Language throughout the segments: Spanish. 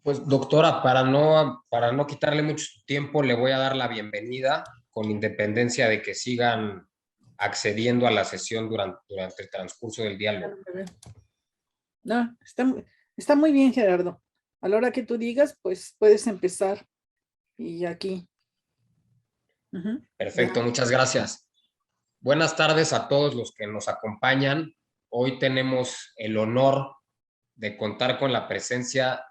Pues doctora, para no quitarle mucho tiempo, le voy a dar la bienvenida con independencia de que sigan accediendo a la sesión durante el transcurso del diálogo. No, está muy bien, Gerardo. A la hora que tú digas, pues puedes empezar. Y aquí. Ya. Perfecto, muchas gracias. Buenas tardes a todos los que nos acompañan. Hoy tenemos el honor de contar con la presencia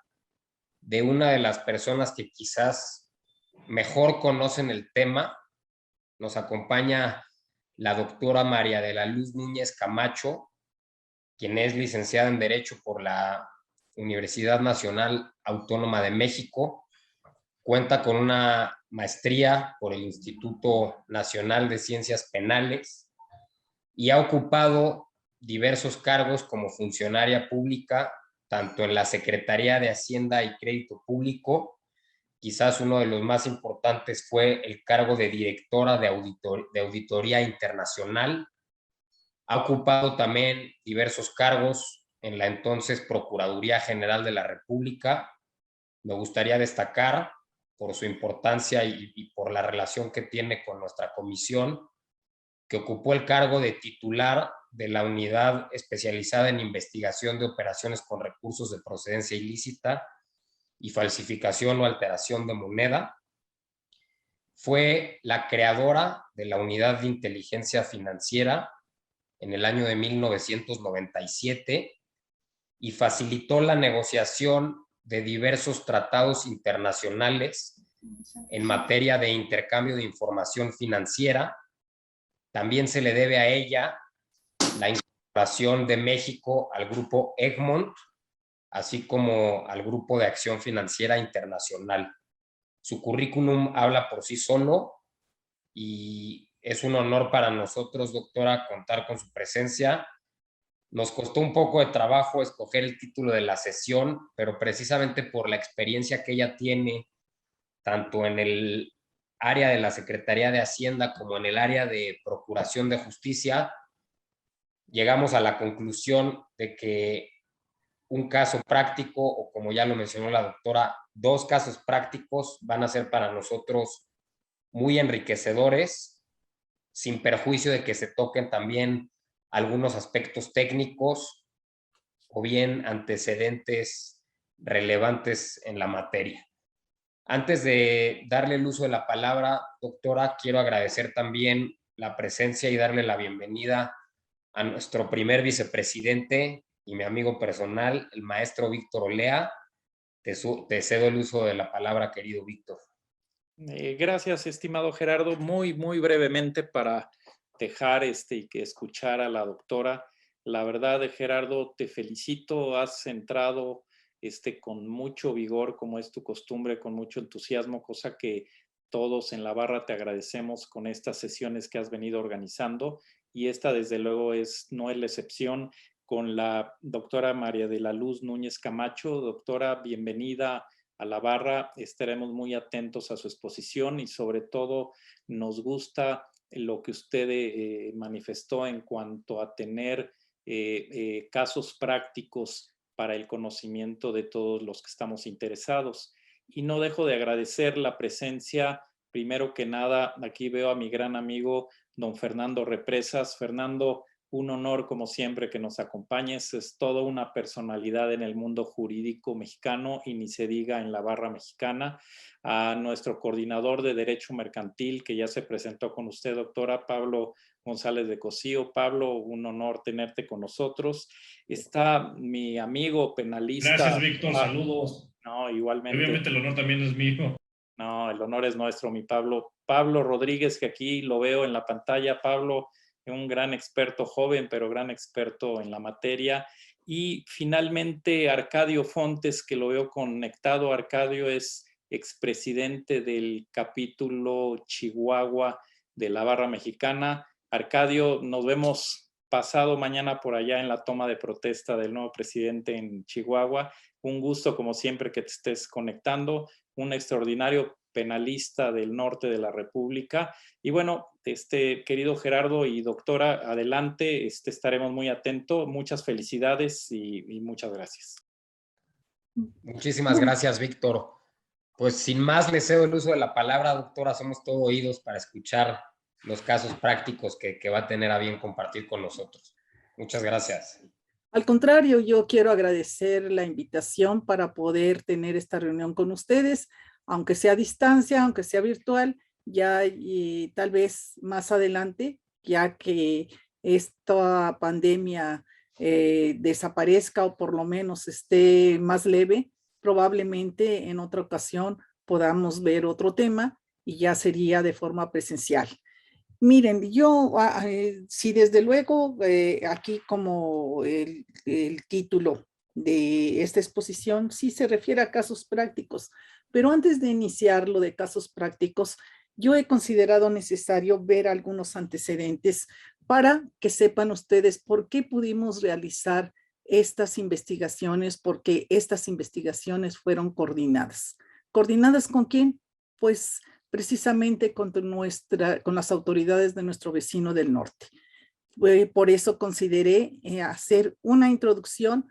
de una de las personas que quizás mejor conocen el tema. Nos acompaña la doctora María de la Luz Núñez Camacho, quien es licenciada en Derecho por la Universidad Nacional Autónoma de México. Cuenta con una maestría por el Instituto Nacional de Ciencias Penales y ha ocupado diversos cargos como funcionaria pública, tanto en la Secretaría de Hacienda y Crédito Público. Quizás uno de los más importantes fue el cargo de directora de Auditoría Internacional. Ha ocupado también diversos cargos en la entonces Procuraduría General de la República. Me gustaría destacar por su importancia y por la relación que tiene con nuestra comisión, que ocupó el cargo de titular de la Unidad Especializada en Investigación de Operaciones con Recursos de Procedencia Ilícita y Falsificación o Alteración de Moneda. Fue la creadora de la Unidad de Inteligencia Financiera en el año de 1997 y facilitó la negociación de diversos tratados internacionales en materia de intercambio de información financiera. También se le debe a ella la incorporación de México al grupo Egmont, así como al Grupo de Acción Financiera Internacional. Su currículum habla por sí solo y es un honor para nosotros, doctora, contar con su presencia. Nos costó un poco de trabajo escoger el título de la sesión, pero precisamente por la experiencia que ella tiene, tanto en el área de la Secretaría de Hacienda como en el área de Procuración de Justicia, llegamos a la conclusión de que un caso práctico, o como ya lo mencionó la doctora, dos casos prácticos van a ser para nosotros muy enriquecedores, sin perjuicio de que se toquen también algunos aspectos técnicos o bien antecedentes relevantes en la materia. Antes de darle el uso de la palabra, doctora, quiero agradecer también la presencia y darle la bienvenida a nuestro primer vicepresidente y mi amigo personal, el maestro Víctor Olea. Te cedo el uso de la palabra, querido Víctor. Gracias, estimado Gerardo. Muy brevemente para dejar y que escuchar a la doctora. La verdad, Gerardo, te felicito. Has entrado con mucho vigor, como es tu costumbre, con mucho entusiasmo, cosa que todos en la barra te agradecemos con estas sesiones que has venido organizando. Y esta, desde luego, no es la excepción con la doctora María de la Luz Núñez Camacho. Doctora, bienvenida a la barra. Estaremos muy atentos a su exposición y sobre todo nos gusta lo que usted manifestó en cuanto a tener casos prácticos para el conocimiento de todos los que estamos interesados. Y no dejo de agradecer la presencia, primero que nada, aquí veo a mi gran amigo don Fernando Represas. Fernando, un honor, como siempre, que nos acompañes. Es toda una personalidad en el mundo jurídico mexicano y ni se diga en la barra mexicana. A nuestro coordinador de Derecho Mercantil, que ya se presentó con usted, doctora, Pablo González de Cosío. Pablo, un honor tenerte con nosotros. Está mi amigo penalista. Gracias, Víctor. Saludos. No, igualmente. Obviamente el honor también es mío. No, el honor es nuestro, mi Pablo. Pablo Rodríguez, que aquí lo veo en la pantalla. Pablo, un gran experto joven, pero gran experto en la materia. Y finalmente Arcadio Fontes, que lo veo conectado. Arcadio es expresidente del capítulo Chihuahua de la Barra Mexicana. Arcadio, nos vemos pasado mañana por allá en la toma de protesta del nuevo presidente en Chihuahua. Un gusto, como siempre, que te estés conectando. Un extraordinario penalista del norte de la República. Y bueno, querido Gerardo y doctora, adelante, estaremos muy atentos. Muchas felicidades y muchas gracias. Muchísimas gracias, Víctor. Pues sin más, le cedo el uso de la palabra, doctora. Somos todo oídos para escuchar los casos prácticos que va a tener a bien compartir con nosotros. Muchas gracias. Al contrario, yo quiero agradecer la invitación para poder tener esta reunión con ustedes, aunque sea a distancia, aunque sea virtual, ya y tal vez más adelante, ya que esta pandemia desaparezca o por lo menos esté más leve, probablemente en otra ocasión podamos ver otro tema y ya sería de forma presencial. Miren, yo, sí, desde luego, aquí como el título de esta exposición sí se refiere a casos prácticos, pero antes de iniciar lo de casos prácticos, yo he considerado necesario ver algunos antecedentes para que sepan ustedes por qué pudimos realizar estas investigaciones, porque estas investigaciones fueron coordinadas. ¿Coordinadas con quién? Pues precisamente con las autoridades de nuestro vecino del norte. Por eso consideré hacer una introducción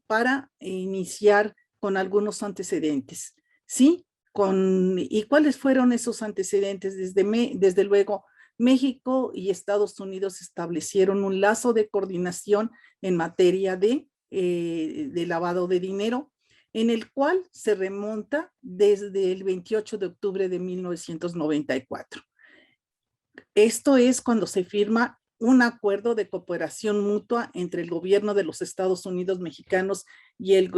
para iniciar con algunos antecedentes. ¿Sí? ¿Y cuáles fueron esos antecedentes? Desde luego, México y Estados Unidos establecieron un lazo de coordinación en materia de lavado de dinero, en el cual se remonta desde el 28 de octubre de 1994. Esto es cuando se firma un acuerdo de cooperación mutua entre el gobierno de los Estados Unidos mexicanos y el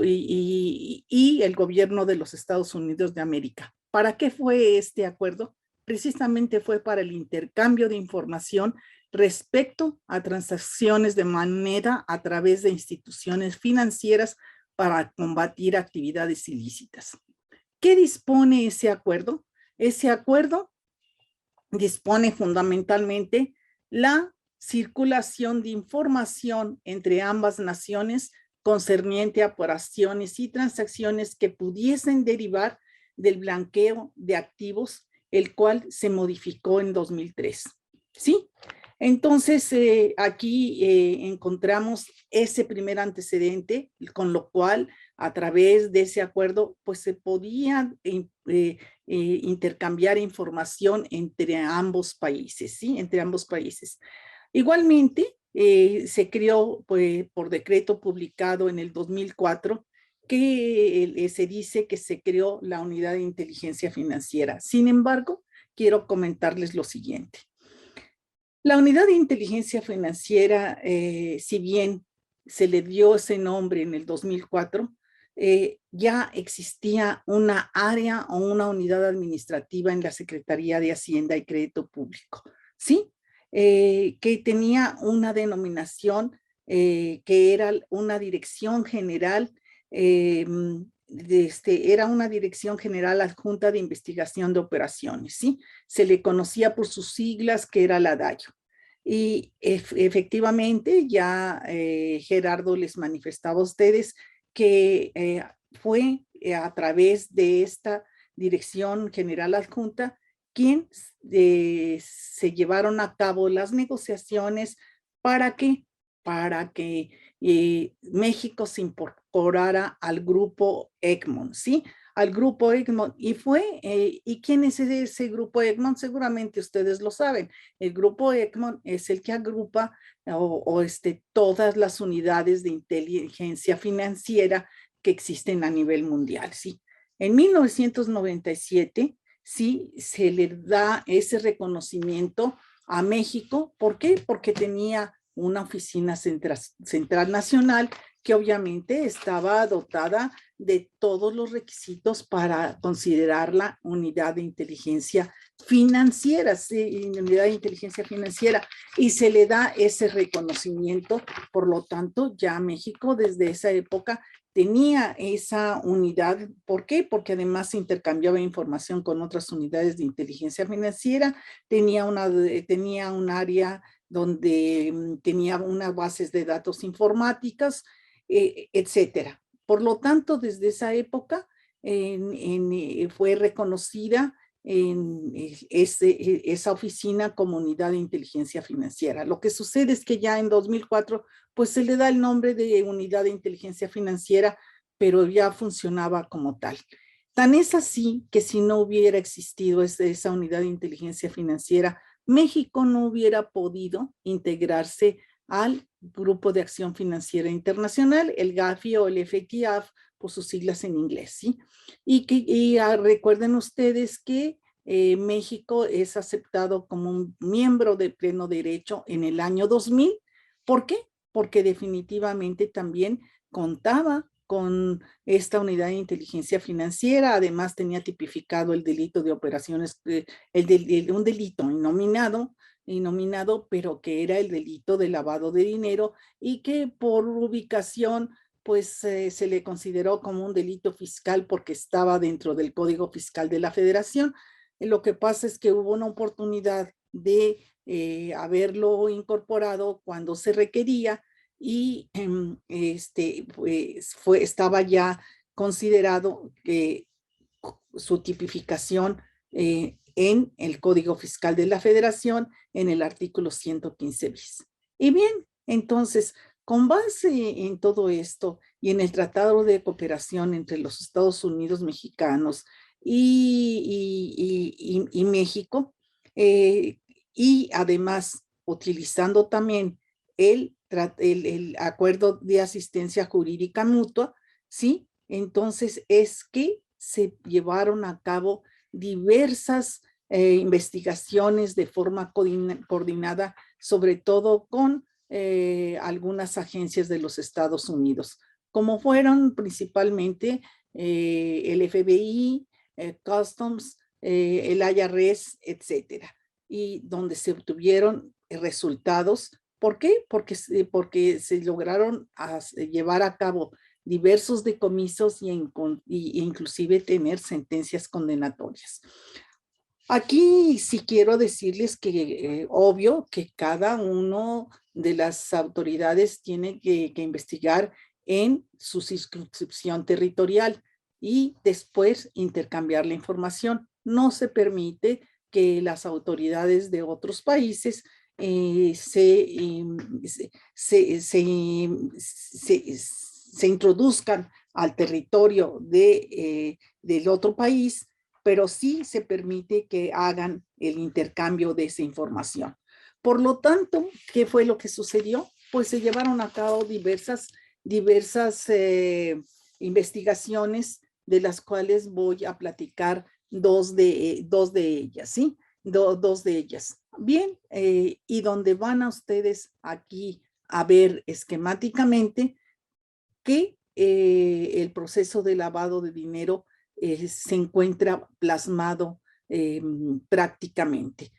gobierno de los Estados Unidos de América. ¿Para qué fue este acuerdo? Precisamente fue para el intercambio de información respecto a transacciones de moneda a través de instituciones financieras para combatir actividades ilícitas. ¿Qué dispone ese acuerdo? Ese acuerdo dispone fundamentalmente la circulación de información entre ambas naciones concerniente a operaciones y transacciones que pudiesen derivar del blanqueo de activos, el cual se modificó en 2003. ¿Sí? Entonces, aquí encontramos ese primer antecedente, con lo cual, a través de ese acuerdo, pues se podía intercambiar información entre ambos países, ¿sí? Entre ambos países. Igualmente, se creó pues, por decreto publicado en el 2004, que se dice que se creó la Unidad de Inteligencia Financiera. Sin embargo, quiero comentarles lo siguiente. La Unidad de Inteligencia Financiera, si bien se le dio ese nombre en el 2004, ya existía una área o una unidad administrativa en la Secretaría de Hacienda y Crédito Público, ¿sí? Que tenía una denominación que era una dirección general, era una dirección general adjunta de investigación de operaciones, ¿sí? Se le conocía por sus siglas, que era la DAIO. Y efectivamente, ya Gerardo les manifestaba a ustedes que fue a través de esta dirección general adjunta quien se llevaron a cabo las negociaciones para que México se incorporara al grupo Egmont, ¿sí? Al grupo Egmont. ¿Y quién es ese grupo Egmont? Seguramente ustedes lo saben. El grupo Egmont es el que agrupa todas las unidades de inteligencia financiera que existen a nivel mundial, ¿sí? En 1997, sí, se le da ese reconocimiento a México. ¿Por qué? Porque tenía una oficina central nacional que obviamente estaba dotada de todos los requisitos para considerarla unidad de inteligencia financiera, sí, unidad de inteligencia financiera, y se le da ese reconocimiento. Por lo tanto, ya México desde esa época tenía esa unidad. ¿Por qué? Porque además se intercambiaba información con otras unidades de inteligencia financiera, tenía un área donde tenía unas bases de datos informáticas, etcétera. Por lo tanto, desde esa época fue reconocida en esa oficina como unidad de inteligencia financiera. Lo que sucede es que ya en 2004 pues se le da el nombre de unidad de inteligencia financiera pero ya funcionaba como tal. Tan es así que si no hubiera existido esa unidad de inteligencia financiera, México no hubiera podido integrarse al Grupo de Acción Financiera Internacional, el GAFI o el FATF, por sus siglas en inglés, ¿sí? Recuerden ustedes que México es aceptado como un miembro de pleno derecho en el año 2000. ¿Por qué? Porque definitivamente también contaba con esta unidad de inteligencia financiera, además tenía tipificado el delito de operaciones, un delito innominado, pero que era el delito de lavado de dinero y que por ubicación pues se le consideró como un delito fiscal porque estaba dentro del Código Fiscal de la Federación. Lo que pasa es que hubo una oportunidad de haberlo incorporado cuando se requería y pues estaba ya considerado que su tipificación en el Código Fiscal de la Federación en el artículo 115 bis. Y bien, entonces, con base en todo esto y en el Tratado de Cooperación entre los Estados Unidos mexicanos y México, y además utilizando también el acuerdo de asistencia jurídica mutua, ¿sí? Entonces es que se llevaron a cabo diversas investigaciones de forma coordinada, sobre todo con algunas agencias de los Estados Unidos, como fueron principalmente el FBI, Customs, el IRS, etcétera, y donde se obtuvieron resultados. ¿Por qué? Porque se lograron llevar a cabo diversos decomisos y inclusive tener sentencias condenatorias. Aquí sí quiero decirles que obvio que cada uno de las autoridades tiene que investigar en su circunscripción territorial y después intercambiar la información. No se permite que las autoridades de otros países se introduzcan al territorio del otro país, pero sí se permite que hagan el intercambio de esa información. Por lo tanto, ¿qué fue lo que sucedió? Pues se llevaron a cabo diversas investigaciones, de las cuales voy a platicar dos de ellas, ¿sí? Dos de ellas. Bien, y donde van a ustedes aquí a ver esquemáticamente que el proceso de lavado de dinero se encuentra plasmado prácticamente.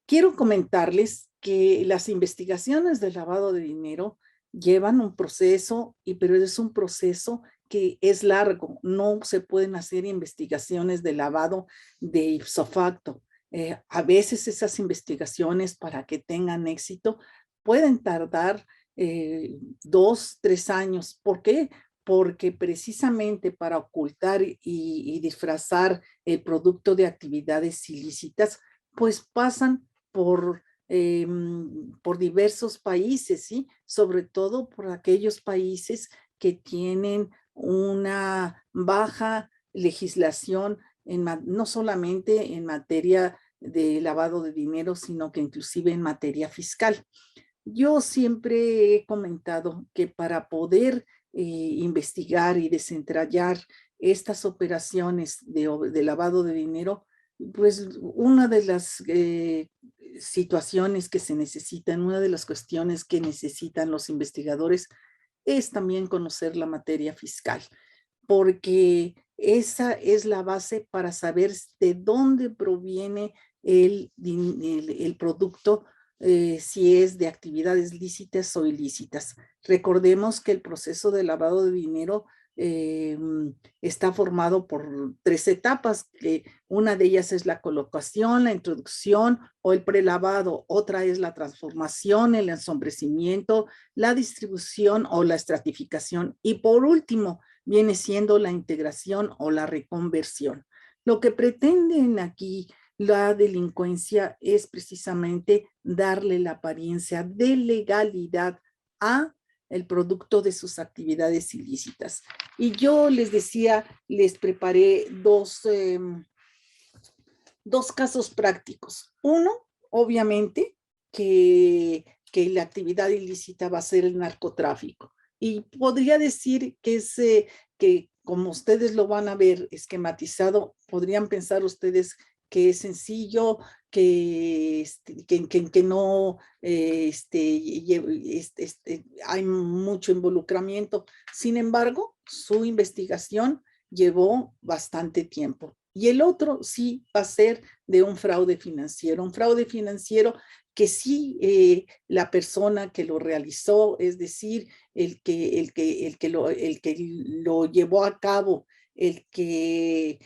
Quiero comentarles que las investigaciones de lavado de dinero llevan un proceso, pero es un proceso que es largo. No se pueden hacer investigaciones de lavado de ipso facto. A veces esas investigaciones, para que tengan éxito, pueden tardar 2, 3 años. ¿Por qué? Porque precisamente para ocultar y disfrazar el producto de actividades ilícitas, pues pasan por diversos países, ¿sí? Sobre todo por aquellos países que tienen una baja legislación, no solamente en materia de lavado de dinero, sino que inclusive en materia fiscal. Yo siempre he comentado que para poder investigar y desentrañar estas operaciones de lavado de dinero, pues una de las situaciones que se necesitan, una de las cuestiones que necesitan los investigadores es también conocer la materia fiscal, porque esa es la base para saber de dónde proviene el producto, si es de actividades lícitas o ilícitas. Recordemos que el proceso de lavado de dinero está formado por 3 etapas. Una de ellas es la colocación, la introducción o el prelavado. Otra es la transformación, el ensombrecimiento, la distribución o la estratificación. Y por último, viene siendo la integración o la reconversión. Lo que pretenden aquí la delincuencia es precisamente darle la apariencia de legalidad a el producto de sus actividades ilícitas. Y yo les decía, les preparé dos casos prácticos. Uno, obviamente, que la actividad ilícita va a ser el narcotráfico. Y podría decir que es que, como ustedes lo van a ver esquematizado, podrían pensar ustedes que es sencillo, que no hay mucho involucramiento. Sin embargo, su investigación llevó bastante tiempo. Y el otro sí va a ser de un fraude financiero que sí la persona que lo realizó, es decir, el que lo llevó a cabo, el que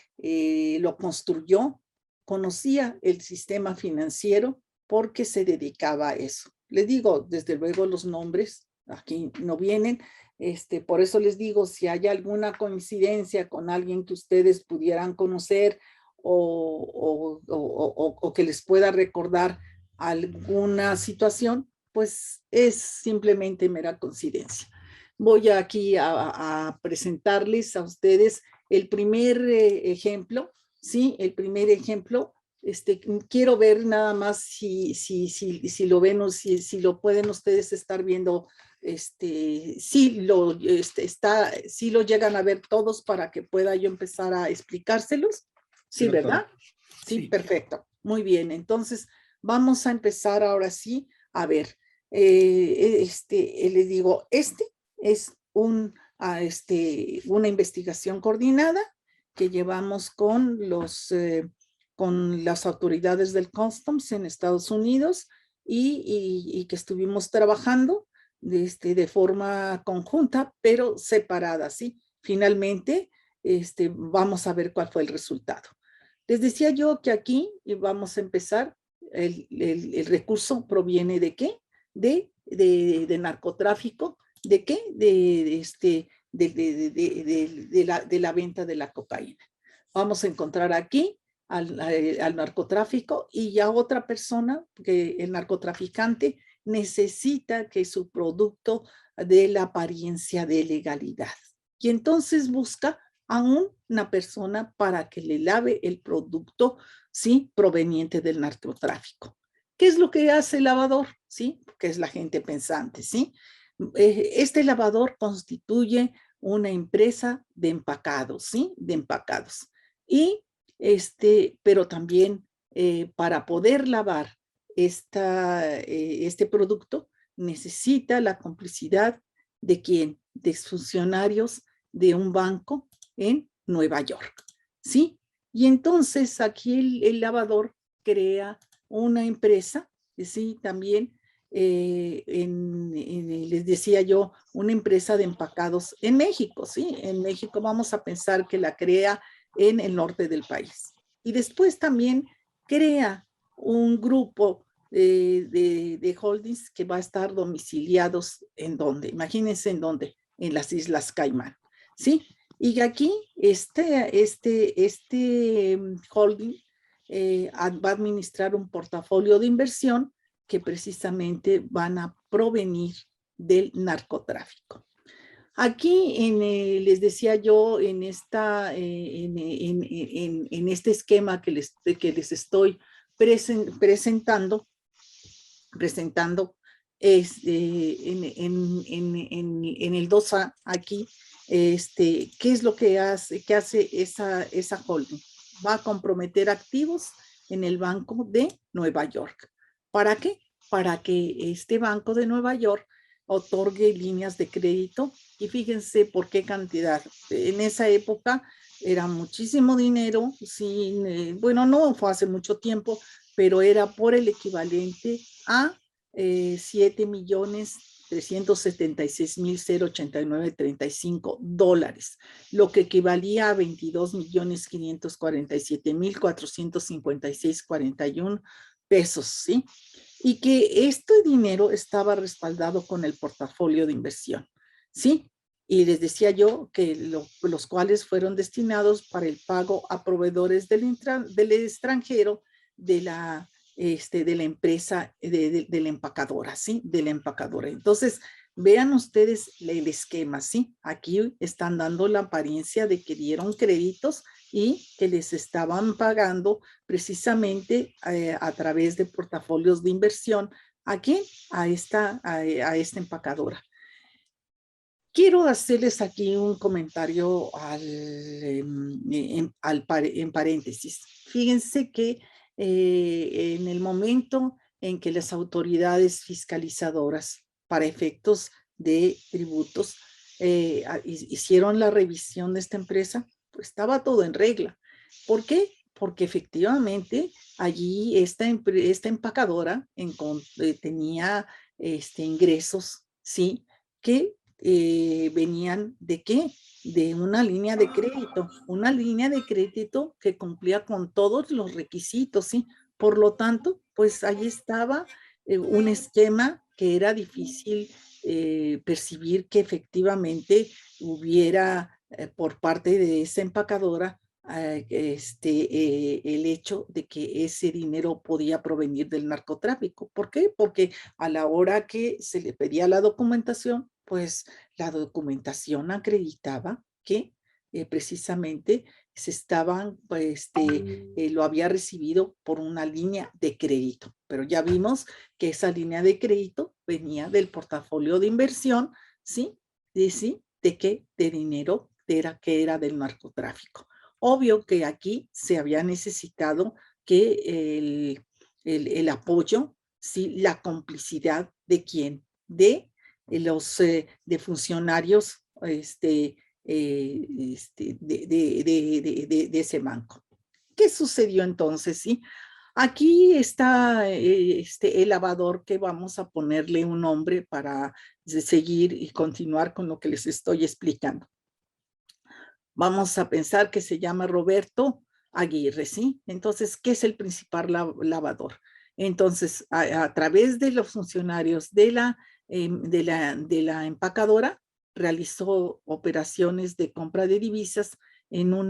lo construyó, conocía el sistema financiero porque se dedicaba a eso. Les digo, desde luego los nombres aquí no vienen, por eso les digo, si hay alguna coincidencia con alguien que ustedes pudieran conocer o que les pueda recordar alguna situación, pues es simplemente mera coincidencia. Voy aquí a presentarles a ustedes el primer ejemplo, ¿sí? El primer ejemplo. Quiero ver nada más si lo ven o si lo pueden ustedes estar viendo. Si lo llegan a ver todos para que pueda yo empezar a explicárselos. Sí, ¿verdad? Sí, perfecto. Muy bien. Entonces, vamos a empezar ahora sí. A ver, les digo, es una investigación coordinada que llevamos con las autoridades del Customs en Estados Unidos y que estuvimos trabajando de forma conjunta, pero separada, ¿sí? Finalmente, vamos a ver cuál fue el resultado. Les decía yo que aquí vamos a empezar, el recurso proviene ¿de qué? De narcotráfico, ¿de qué? De la venta de la cocaína. Vamos a encontrar aquí al narcotráfico y ya otra persona, que el narcotraficante necesita que su producto dé la apariencia de legalidad. Y entonces busca a una persona para que le lave el producto, ¿sí? Proveniente del narcotráfico. ¿Qué es lo que hace el lavador? ¿Sí? Que es la gente pensante, ¿sí? Este lavador constituye una empresa de empacados, ¿sí? De empacados. Y pero también para poder lavar este producto necesita la complicidad de ¿quién? De funcionarios de un banco en Nueva York, ¿sí? Y entonces aquí el lavador crea una empresa, ¿sí? También les decía yo, una empresa de empacados en México, ¿sí? En México vamos a pensar que la crea en el norte del país. Y después también crea un grupo de holdings que va a estar domiciliados ¿en dónde? Imagínense en dónde, en las Islas Caimán, ¿sí? Y aquí este holding va a administrar un portafolio de inversión que precisamente van a provenir del narcotráfico. Aquí les decía yo en este esquema que les estoy presentando en el 2A aquí, ¿qué es lo que hace esa holding? Va a comprometer activos en el Banco de Nueva York. ¿Para qué? Para que este Banco de Nueva York otorgue líneas de crédito y fíjense por qué cantidad. En esa época era muchísimo dinero, bueno, no fue hace mucho tiempo, pero era por el equivalente a $7,376,089.35, lo que equivalía a $22,547,456.41 pesos, ¿sí? Y que este dinero estaba respaldado con el portafolio de inversión, ¿sí? Y les decía yo que los cuales fueron destinados para el pago a proveedores del extranjero de la empresa, de la empacadora, ¿sí? De la empacadora. Entonces, Vean ustedes el esquema, ¿sí? Aquí están dando la apariencia de que dieron créditos y que les estaban pagando precisamente a través de portafolios de inversión. ¿A quién? A esta empacadora. Quiero hacerles aquí un comentario en paréntesis. Fíjense que en el momento en que las autoridades fiscalizadoras para efectos de tributos hicieron la revisión de esta empresa, pues estaba todo en regla. ¿Por qué? Porque efectivamente allí esta empacadora tenía ingresos, ¿sí? Que venían ¿de qué? De una línea de crédito que cumplía con todos los requisitos, ¿sí? Por lo tanto, pues ahí estaba un esquema que era difícil percibir que efectivamente hubiera por parte de esa empacadora el hecho de que ese dinero podía provenir del narcotráfico. ¿Por qué? Porque a la hora que se le pedía la documentación, pues la documentación acreditaba que precisamente lo había recibido por una línea de crédito. Pero ya vimos que esa línea de crédito venía del portafolio de inversión, ¿sí? ¿De qué? De dinero que era del narcotráfico. Obvio que aquí se había necesitado que el apoyo, ¿sí? La complicidad de quién, de funcionarios de ese banco. ¿Qué sucedió entonces? ¿Sí? Aquí está el lavador que vamos a ponerle un nombre para seguir y continuar con lo que les estoy explicando. Vamos a pensar que se llama Roberto Aguirre, ¿sí? Entonces, ¿qué es el principal lavador? Entonces, a través de los funcionarios de la empacadora, realizó operaciones de compra de divisas no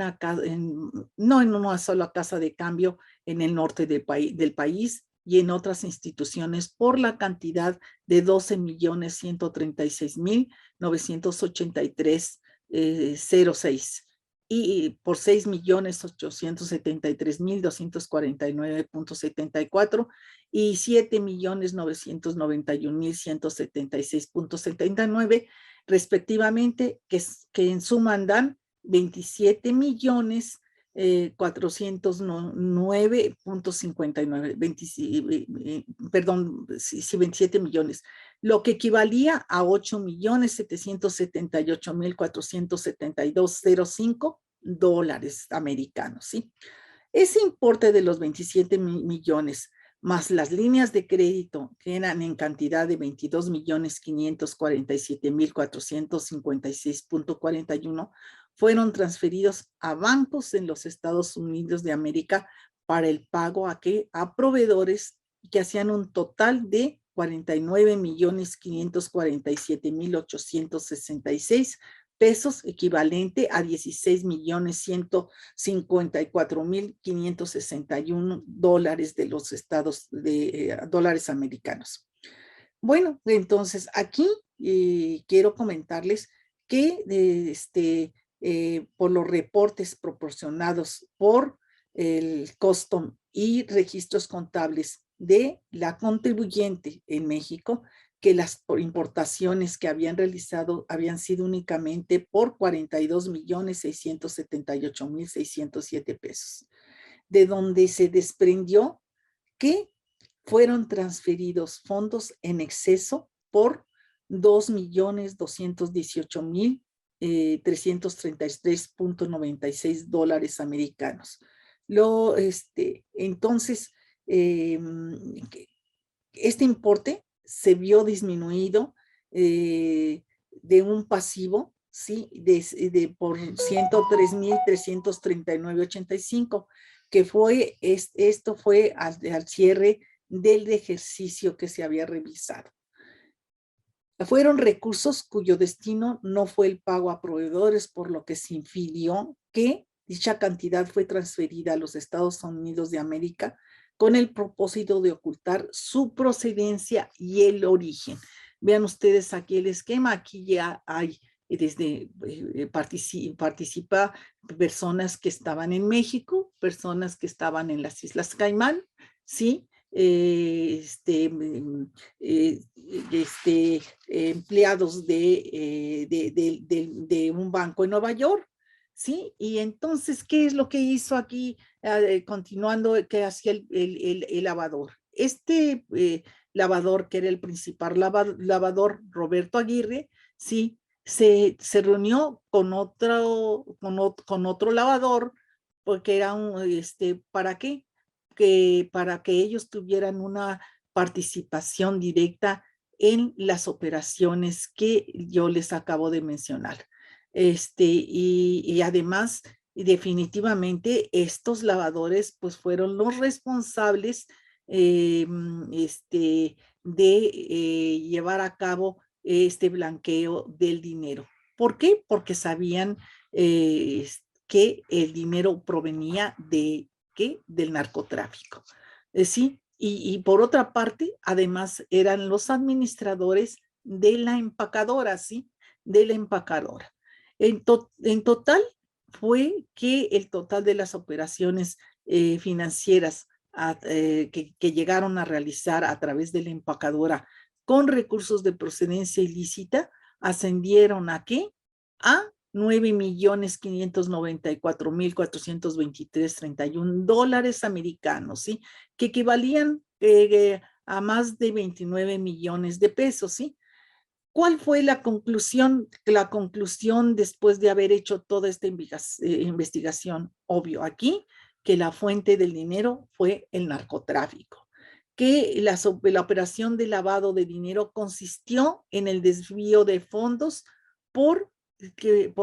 en una sola casa de cambio en el norte del país y en otras instituciones por la cantidad de 12.136.983 y por 6.873.249.74 y 7.991.176.79 respectivamente, que en suma dan 27.409.59, perdón, sí, 27 millones, lo que equivalía a 8.778.472.05 dólares americanos, ¿sí? Ese importe de los 27 millones más las líneas de crédito que eran en cantidad de 22.547.456.41 fueron transferidos a bancos en los Estados Unidos de América para el pago a proveedores que hacían un total de 49.547.866 pesos, equivalente a 16.154.561 dólares de los dólares americanos. Bueno, entonces aquí quiero comentarles que por los reportes proporcionados por el Custom y registros contables de la contribuyente en México, que las importaciones que habían realizado habían sido únicamente por 42.678.607 pesos, de donde se desprendió que fueron transferidos fondos en exceso por 2.218.333.96 dólares americanos. Entonces, este importe se vio disminuido de un pasivo, ¿sí? Por 103.339.85, que esto fue al cierre del ejercicio que se había revisado. Fueron recursos cuyo destino no fue el pago a proveedores, por lo que se infirió que dicha cantidad fue transferida a los Estados Unidos de América con el propósito de ocultar su procedencia y el origen. Vean ustedes aquí el esquema, aquí ya hay desde participa personas que estaban en México, personas que estaban en las Islas Caimán, ¿sí? Empleados de un banco en Nueva York, ¿sí? Y entonces, ¿qué es lo que hizo aquí, continuando, que hacía el lavador? Lavador, que era el principal lavador, Roberto Aguirre, ¿sí? Se reunió con otro lavador, porque era ¿para qué? Para que ellos tuvieran una participación directa en las operaciones que yo les acabo de mencionar. Y además, definitivamente, estos lavadores pues fueron los responsables de llevar a cabo este blanqueo del dinero. ¿Por qué? Porque sabían que el dinero provenía de ¿qué? Del narcotráfico. Sí, y por otra parte, además eran los administradores de la empacadora, ¿sí? De la empacadora. En total fue que el total de las operaciones financieras que llegaron a realizar a través de la empacadora con recursos de procedencia ilícita ascendieron ¿a qué? A $9.594.423.31 americanos, ¿sí? Que equivalían a más de 29 millones de pesos, ¿sí? ¿Cuál fue la conclusión? La conclusión después de haber hecho toda esta investigación, obvio, aquí, que la fuente del dinero fue el narcotráfico, que la operación de lavado de dinero consistió en el desvío de fondos por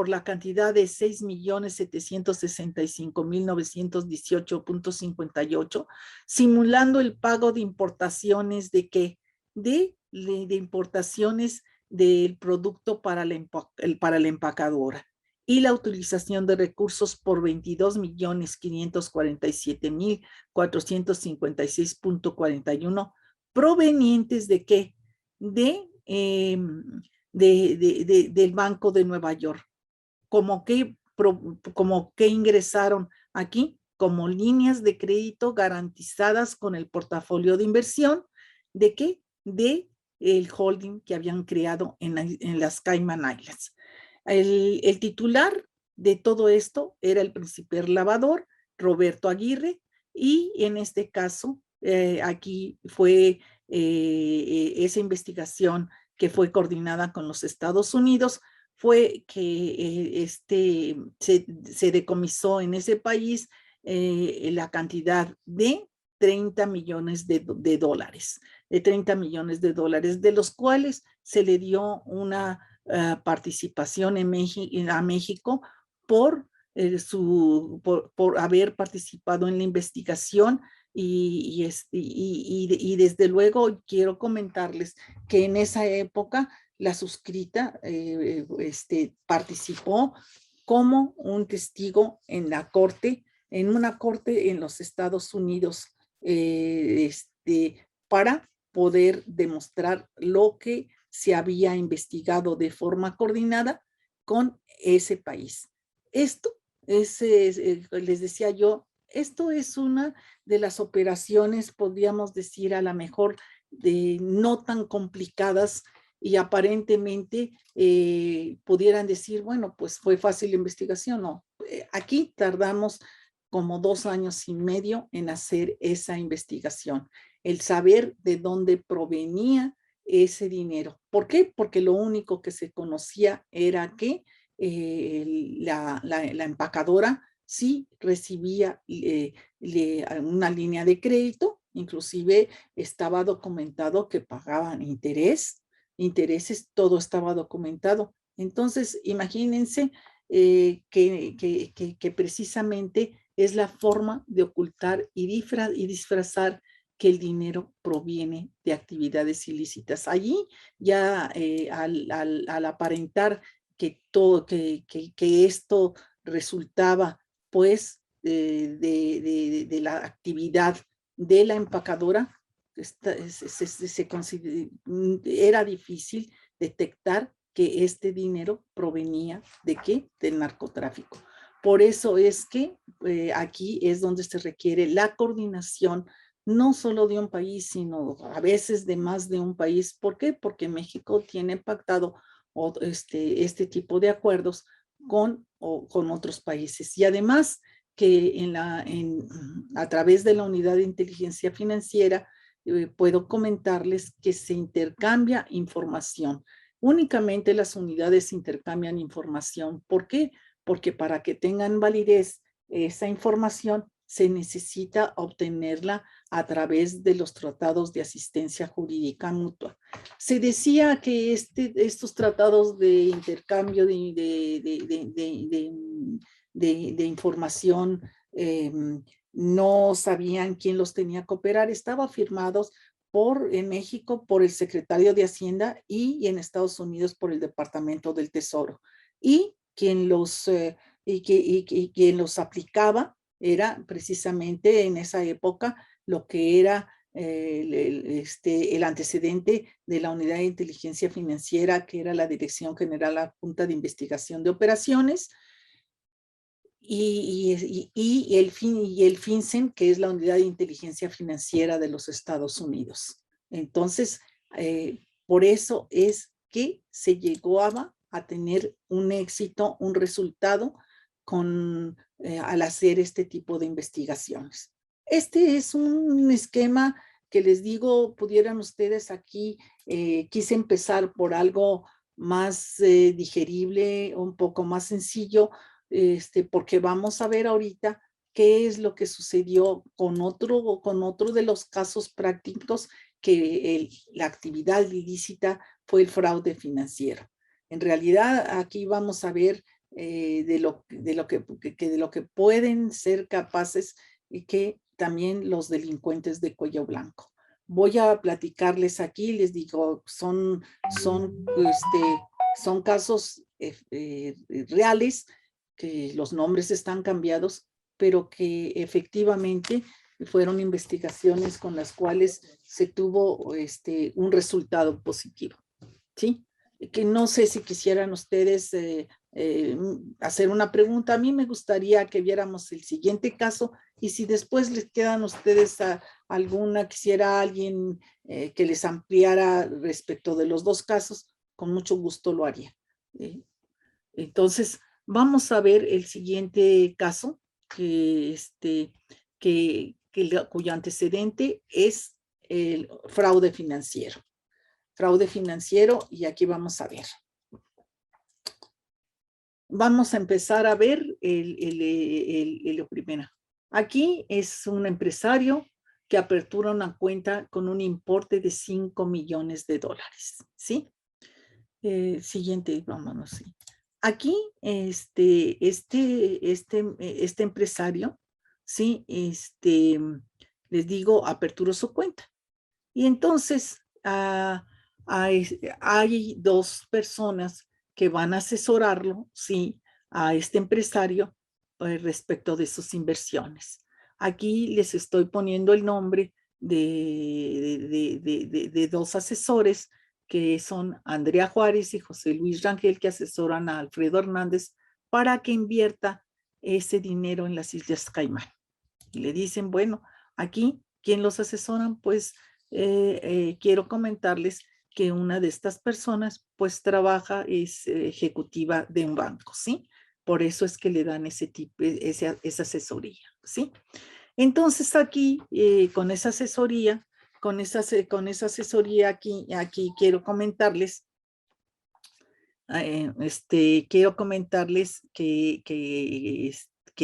la cantidad de 6.765.918.58, simulando el pago de importaciones de qué? De importaciones del producto para la empacadora y la utilización de recursos por 22.547.456.41 provenientes de qué? Del Banco de Nueva York. Como que ingresaron aquí como líneas de crédito garantizadas con el portafolio de inversión de qué? De el holding que habían creado en las Cayman Islands. El titular de todo esto era el principal lavador, Roberto Aguirre, y en este caso, aquí fue esa investigación que fue coordinada con los Estados Unidos, fue que se decomisó en ese país la cantidad de 30 millones de dólares, de los cuales se le dio una participación a México por haber participado en la investigación y desde luego quiero comentarles que en esa época la suscrita participó como un testigo en una corte en los Estados Unidos, para poder demostrar lo que se había investigado de forma coordinada con ese país. Esto les decía yo, esto es una de las operaciones, podríamos decir, a lo mejor no tan complicadas y aparentemente pudieran decir, bueno, pues fue fácil la investigación. No, aquí tardamos como 2 años y medio en hacer esa investigación, el saber de dónde provenía ese dinero. ¿Por qué? Porque lo único que se conocía era que la empacadora sí recibía una línea de crédito, inclusive estaba documentado que pagaban intereses, todo estaba documentado. Entonces, imagínense que precisamente es la forma de ocultar y disfrazar que el dinero proviene de actividades ilícitas. Allí ya al aparentar que esto resultaba pues de la actividad de la empacadora, era difícil detectar que este dinero provenía ¿de qué? Del narcotráfico. Por eso es que aquí es donde se requiere la coordinación, no solo de un país, sino a veces de más de un país. ¿Por qué? Porque México tiene pactado este tipo de acuerdos con otros países. Y además que a través de la unidad de inteligencia financiera, puedo comentarles que se intercambia información. Únicamente las unidades intercambian información. ¿Por qué? Porque para que tengan validez esa información se necesita obtenerla a través de los tratados de asistencia jurídica mutua. Se decía que estos tratados de intercambio de información no sabían quién los tenía que operar, estaban firmados en México por el secretario de Hacienda y en Estados Unidos por el Departamento del Tesoro. Y quien los aplicaba era precisamente en esa época lo que era el antecedente de la Unidad de Inteligencia Financiera, que era la Dirección General Adjunta de Investigación de Operaciones, y el FinCEN, que es la Unidad de Inteligencia Financiera de los Estados Unidos. Entonces, por eso es que se llegó a tener un éxito, un resultado al hacer este tipo de investigaciones. Este es un esquema que les digo, pudieran ustedes aquí, quise empezar por algo más digerible, un poco más sencillo, porque vamos a ver ahorita qué es lo que sucedió con otro de los casos prácticos, que la actividad ilícita fue el fraude financiero. En realidad, aquí vamos a ver de lo que pueden ser capaces y que también los delincuentes de cuello blanco. Voy a platicarles aquí, les digo, son casos reales, que los nombres están cambiados, pero que efectivamente fueron investigaciones con las cuales se tuvo un resultado positivo, ¿sí? Que no sé si quisieran ustedes hacer una pregunta. A mí me gustaría que viéramos el siguiente caso, y si después les quedan ustedes quisiera alguien que les ampliara respecto de los dos casos, con mucho gusto lo haría. Entonces, vamos a ver el siguiente caso, cuyo antecedente es el fraude financiero. Fraude financiero, y aquí vamos a ver. Vamos a empezar a ver lo primero. Aquí es un empresario que apertura una cuenta con un importe de $5 millones, ¿sí? Siguiente, vámonos, sí. Aquí, este empresario, ¿sí? Les digo, aperturó su cuenta. Y entonces hay dos personas que van a asesorarlo, ¿sí? A este empresario respecto de sus inversiones. Aquí les estoy poniendo el nombre de dos asesores, que son Andrea Juárez y José Luis Rangel, que asesoran a Alfredo Hernández para que invierta ese dinero en las Islas Caimán. Y le dicen, bueno, aquí, ¿quién los asesoran? Pues quiero comentarles que una de estas personas pues trabaja, es ejecutiva de un banco, ¿sí? Por eso es que le dan esa asesoría, ¿sí? Entonces aquí, con esa asesoría, aquí quiero comentarles, que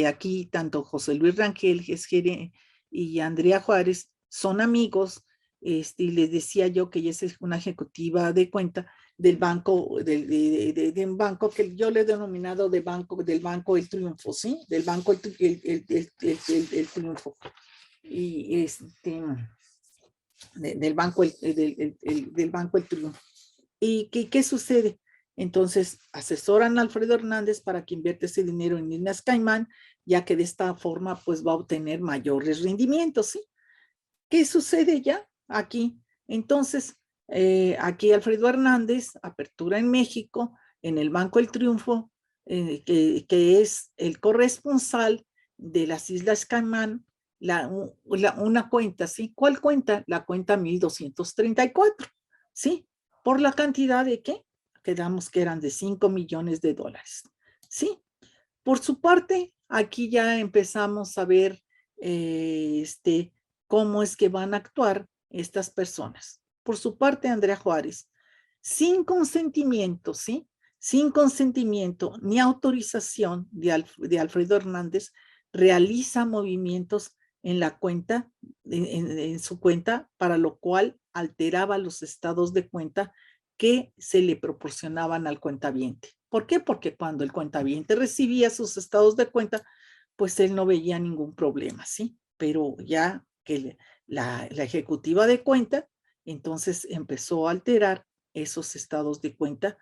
aquí tanto José Luis Rangel y Andrea Juárez son amigos, y les decía yo que ella es una ejecutiva de cuenta del banco, de un banco que yo le he denominado del Banco El Triunfo, ¿sí? Del Banco El Triunfo. Y del Banco El Triunfo. ¿Y qué sucede? Entonces, asesoran a Alfredo Hernández para que invierta ese dinero en Islas Caimán, ya que de esta forma pues va a obtener mayores rendimientos, ¿sí? ¿Qué sucede ya? aquí. Entonces, aquí Alfredo Hernández, apertura en México, en el Banco del Triunfo, que es el corresponsal de las Islas Caimán, una cuenta, ¿sí? ¿Cuál cuenta? La cuenta 1234, ¿sí? Por la cantidad de ¿qué? Quedamos que eran de 5 millones de dólares, ¿sí? Por su parte, aquí ya empezamos a ver cómo es que van a actuar estas personas. Por su parte, Andrea Juárez, sin consentimiento, ¿sí? Sin consentimiento ni autorización de Alfredo Hernández, realiza movimientos en la cuenta, en su cuenta, para lo cual alteraba los estados de cuenta que se le proporcionaban al cuentaviente. ¿Por qué? Porque cuando el cuentaviente recibía sus estados de cuenta, pues él no veía ningún problema, ¿sí? Pero ya que la ejecutiva de cuenta, entonces empezó a alterar esos estados de cuenta,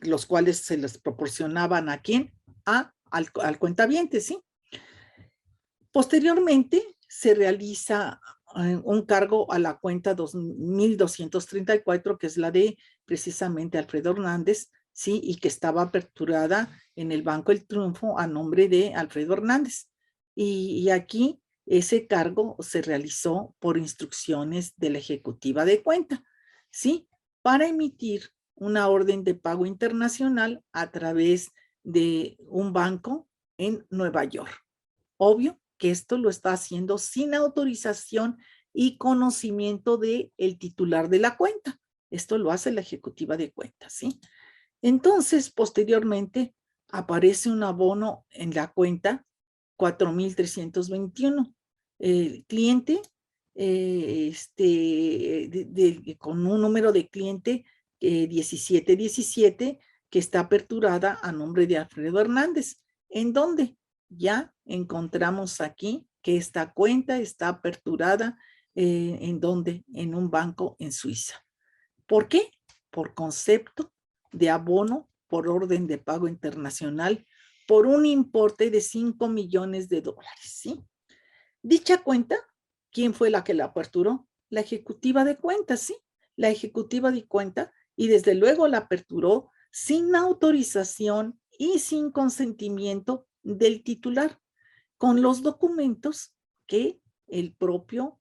los cuales se les proporcionaban ¿a quién? Al cuentaviente, ¿sí? Posteriormente se realiza un cargo a la cuenta 2234, que es la de precisamente Alfredo Hernández, ¿sí? Y que estaba aperturada en el Banco del Triunfo a nombre de Alfredo Hernández. Y aquí ese cargo se realizó por instrucciones de la ejecutiva de cuenta, ¿sí? Para emitir una orden de pago internacional a través de un banco en Nueva York. Obvio que esto lo está haciendo sin autorización y conocimiento del titular de la cuenta. Esto lo hace la ejecutiva de cuentas, ¿sí? Entonces, posteriormente, aparece un abono en la cuenta 4,321. El cliente, con un número de cliente 1717, que está aperturada a nombre de Alfredo Hernández. ¿En dónde? Ya encontramos aquí que esta cuenta está aperturada ¿en dónde? En un banco en Suiza. ¿Por qué? Por concepto de abono por orden de pago internacional por un importe de 5 millones de dólares, ¿sí? Dicha cuenta, ¿quién fue la que la aperturó? La ejecutiva de cuentas, ¿sí? La ejecutiva de cuenta, y desde luego la aperturó sin autorización y sin consentimiento del titular, con los documentos que el propio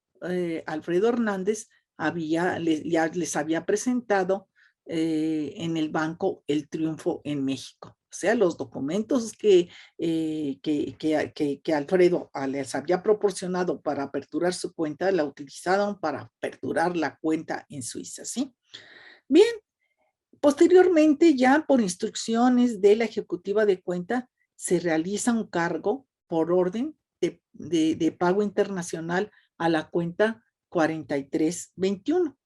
Alfredo Hernández ya les había presentado en el Banco El Triunfo en México. O sea, los documentos que Alfredo les había proporcionado para aperturar su cuenta, la utilizaron para aperturar la cuenta en Suiza, ¿sí? Bien, posteriormente, ya por instrucciones de la ejecutiva de cuenta, se realiza un cargo por orden de pago internacional a la cuenta 4321,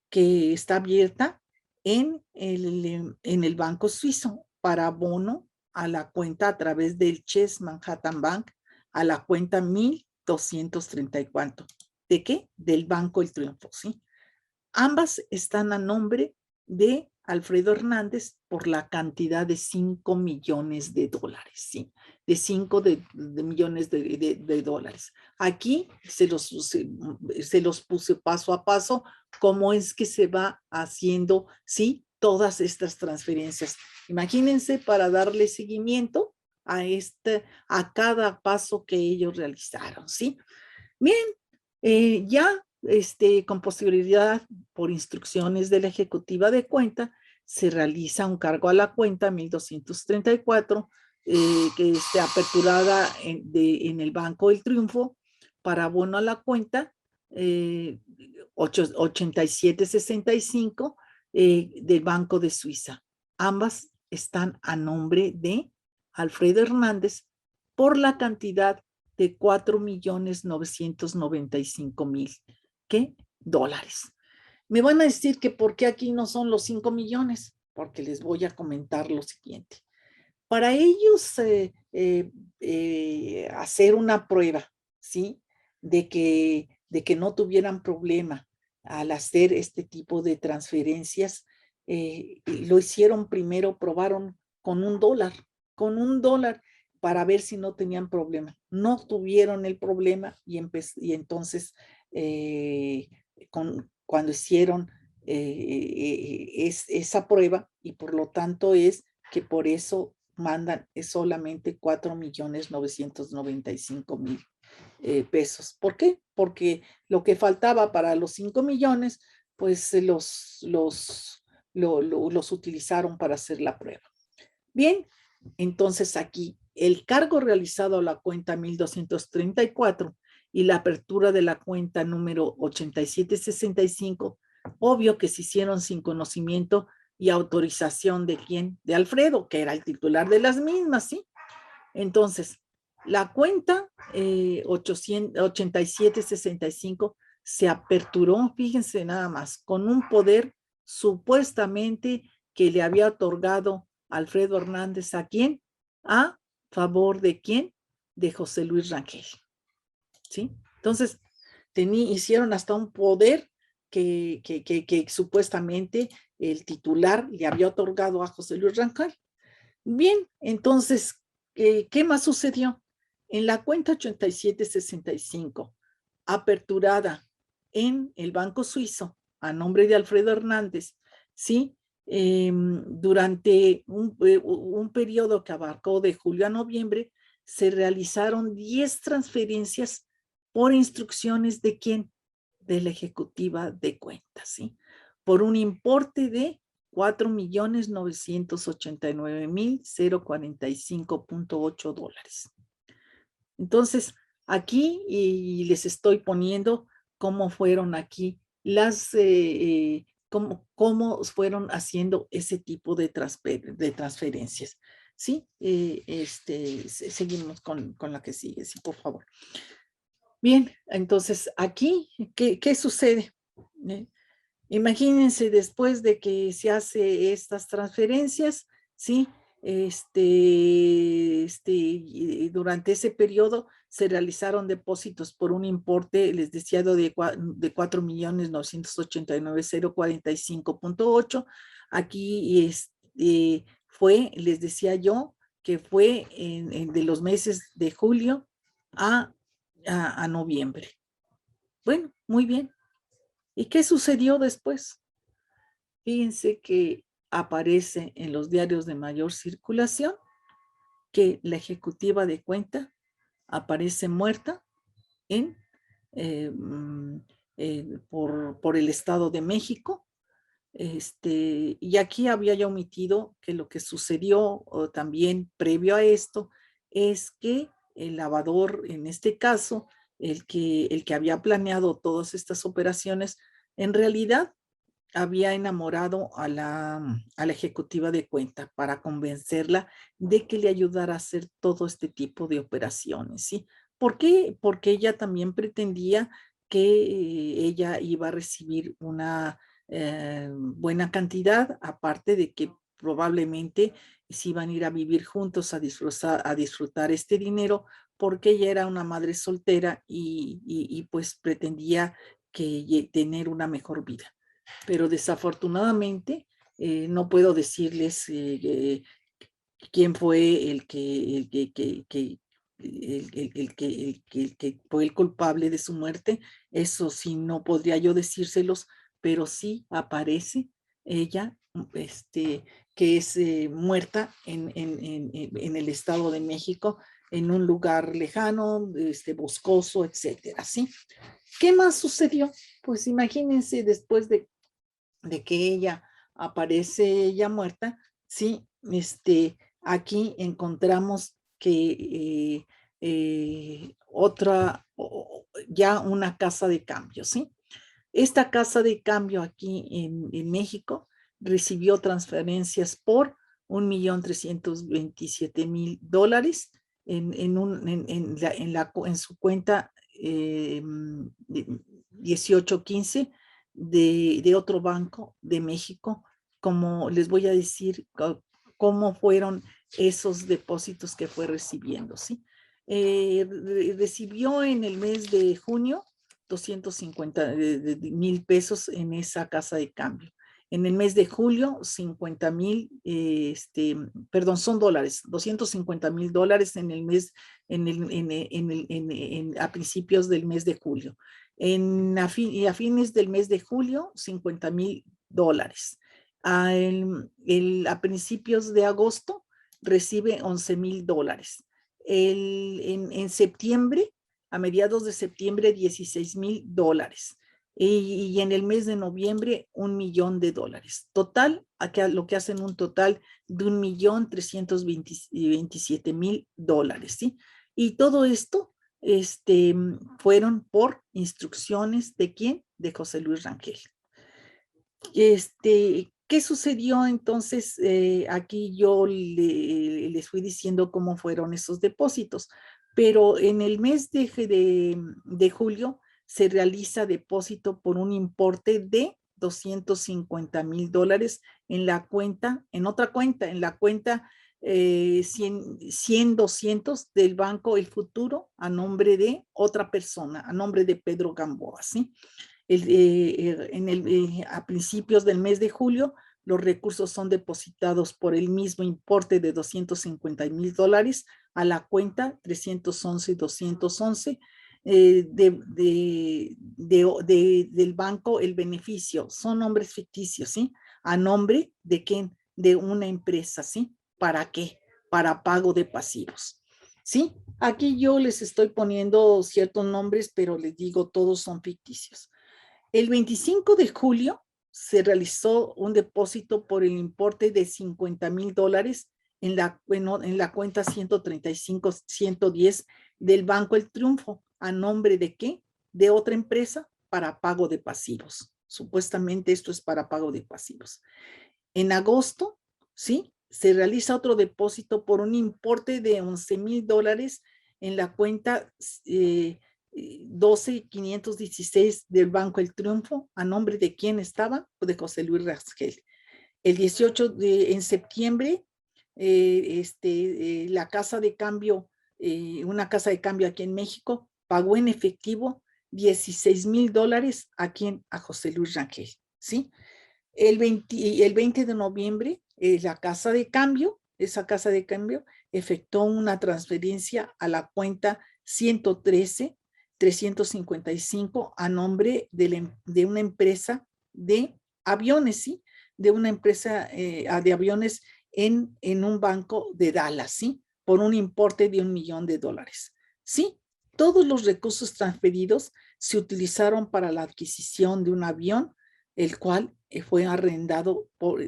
que está abierta en el Banco Suizo para abono a la cuenta a través del Chase Manhattan Bank, a la cuenta 1234. ¿De qué? Del Banco El Triunfo, ¿sí? Ambas están a nombre de Alfredo Hernández por la cantidad de 5 millones de dólares, ¿sí? De 5 millones de dólares. Aquí se los puse paso a paso cómo es que se va haciendo, ¿sí? Todas estas transferencias. Imagínense para darle seguimiento a cada paso que ellos realizaron, ¿sí? Bien, ya con posterioridad, por instrucciones de la ejecutiva de cuenta, se realiza un cargo a la cuenta 1234, que esté aperturada en el Banco del Triunfo para abono a la cuenta 8765 del Banco de Suiza. Ambas están a nombre de Alfredo Hernández por la cantidad de 4,995,000 ¿qué? Dólares. Me van a decir que por qué aquí no son los 5 millones, porque les voy a comentar lo siguiente. Para ellos hacer una prueba, ¿sí? De que no tuvieran problema al hacer este tipo de transferencias, lo hicieron primero, probaron con $1, para ver si no tenían problema. No tuvieron el problema y entonces cuando hicieron esa prueba, y por lo tanto es que por eso mandan solamente 4.995.000 pesos. ¿Por qué? Porque lo que faltaba para los 5 millones, pues los utilizaron para hacer la prueba. Bien, entonces aquí el cargo realizado a la cuenta 1234 y la apertura de la cuenta número 8765, obvio que se hicieron sin conocimiento y autorización de quién, de Alfredo, que era el titular de las mismas, ¿sí? Entonces, la cuenta 8765 se aperturó, fíjense nada más, con un poder supuestamente que le había otorgado Alfredo Hernández, ¿a quién? A favor de quién? De José Luis Rangel, ¿sí? Entonces, hicieron hasta un poder que supuestamente el titular le había otorgado a José Luis Rangel. Bien, entonces, ¿qué más sucedió? En la cuenta 8765, aperturada en el Banco Suizo, a nombre de Alfredo Hernández, ¿sí? Durante un periodo que abarcó de julio a noviembre, se realizaron 10 transferencias por instrucciones de quién? De la ejecutiva de cuentas, ¿sí? Por un importe de 4.989.045.8 dólares. Entonces, aquí y les estoy poniendo cómo fueron aquí cómo fueron haciendo ese tipo de transferencias. ¿Sí? Seguimos con la que sigue, sí, por favor. Bien, entonces aquí, ¿qué sucede? Imagínense después de que se hace estas transferencias, ¿sí? Durante ese periodo se realizaron depósitos por un importe, les decía, de 4.989.045.8. Aquí les decía yo, que fue de los meses de julio a noviembre. Bueno, muy bien. ¿Y qué sucedió después? Fíjense que aparece en los diarios de mayor circulación que la ejecutiva de cuenta aparece muerta por el Estado de México. Y aquí había ya omitido que lo que sucedió también previo a esto es que el lavador, en este caso, el que había planeado todas estas operaciones, en realidad había enamorado a la ejecutiva de cuenta para convencerla de que le ayudara a hacer todo este tipo de operaciones, ¿sí? ¿Por qué? Porque ella también pretendía que ella iba a recibir una buena cantidad, aparte de que probablemente se iban a ir a vivir juntos a disfrutar este dinero, porque ella era una madre soltera y pues pretendía tener una mejor vida. Pero desafortunadamente no puedo decirles quién fue el que fue el culpable de su muerte. Eso sí, no podría yo decírselos, pero sí aparece ella, que es muerta en el Estado de México, en un lugar lejano, boscoso, etcétera, ¿sí? ¿Qué más sucedió? Pues imagínense, después de que ella aparece ya muerta, sí, aquí encontramos que ya una casa de cambio, ¿sí? Esta casa de cambio aquí en México recibió transferencias por $1.327.000 en su cuenta 1815 de otro banco de México. Como les voy a decir cómo fueron esos depósitos que fue recibiendo, ¿sí? Recibió en el mes de junio 250,000 pesos en esa casa de cambio. En el mes de julio, 50,000, perdón, son dólares, $250,000 en el mes, a principios del mes de julio. A fines del mes de julio, $50,000. A principios de agosto, recibe $11,000. En septiembre, a mediados de septiembre, $16,000. Y en el mes de noviembre, $1,000,000. Total, lo que hacen un total de $1,327,000, ¿sí? Y todo esto fueron por instrucciones ¿de quién? De José Luis Rangel. ¿Qué sucedió entonces? Aquí yo les fui diciendo cómo fueron esos depósitos, pero en el mes de julio se realiza depósito por un importe de $250,000 en la cuenta, en otra cuenta, en la cuenta 100-200 del Banco El Futuro, a nombre de otra persona, a nombre de Pedro Gamboa, ¿sí? A principios del mes de julio, los recursos son depositados por el mismo importe de $250,000 a la cuenta 311-211 del banco El Beneficio. Son nombres ficticios, ¿sí? A nombre de quién? De una empresa, ¿sí? ¿Para qué? Para pago de pasivos, ¿sí? Aquí yo les estoy poniendo ciertos nombres, pero les digo, todos son ficticios. El 25 de julio se realizó un depósito por el importe de $50,000 en la cuenta 135-110 del Banco El Triunfo. ¿A nombre de qué? De otra empresa para pago de pasivos. Supuestamente esto es para pago de pasivos. En agosto, ¿sí? Se realiza otro depósito por un importe de $11,000 en la cuenta 12,516 del Banco El Triunfo. ¿A nombre de quién estaba? De José Luis Rangel. El 18 en septiembre, la casa de cambio, una casa de cambio aquí en México, pagó en efectivo $16,000 a quién? A José Luis Rangel, ¿sí? El 20 de noviembre, esa casa de cambio, efectuó una transferencia a la cuenta 113-355 a nombre de una empresa de aviones, ¿sí? De una empresa de aviones en un banco de Dallas, ¿sí? Por un importe de $1,000,000, ¿sí? Todos los recursos transferidos se utilizaron para la adquisición de un avión, el cual fue arrendado por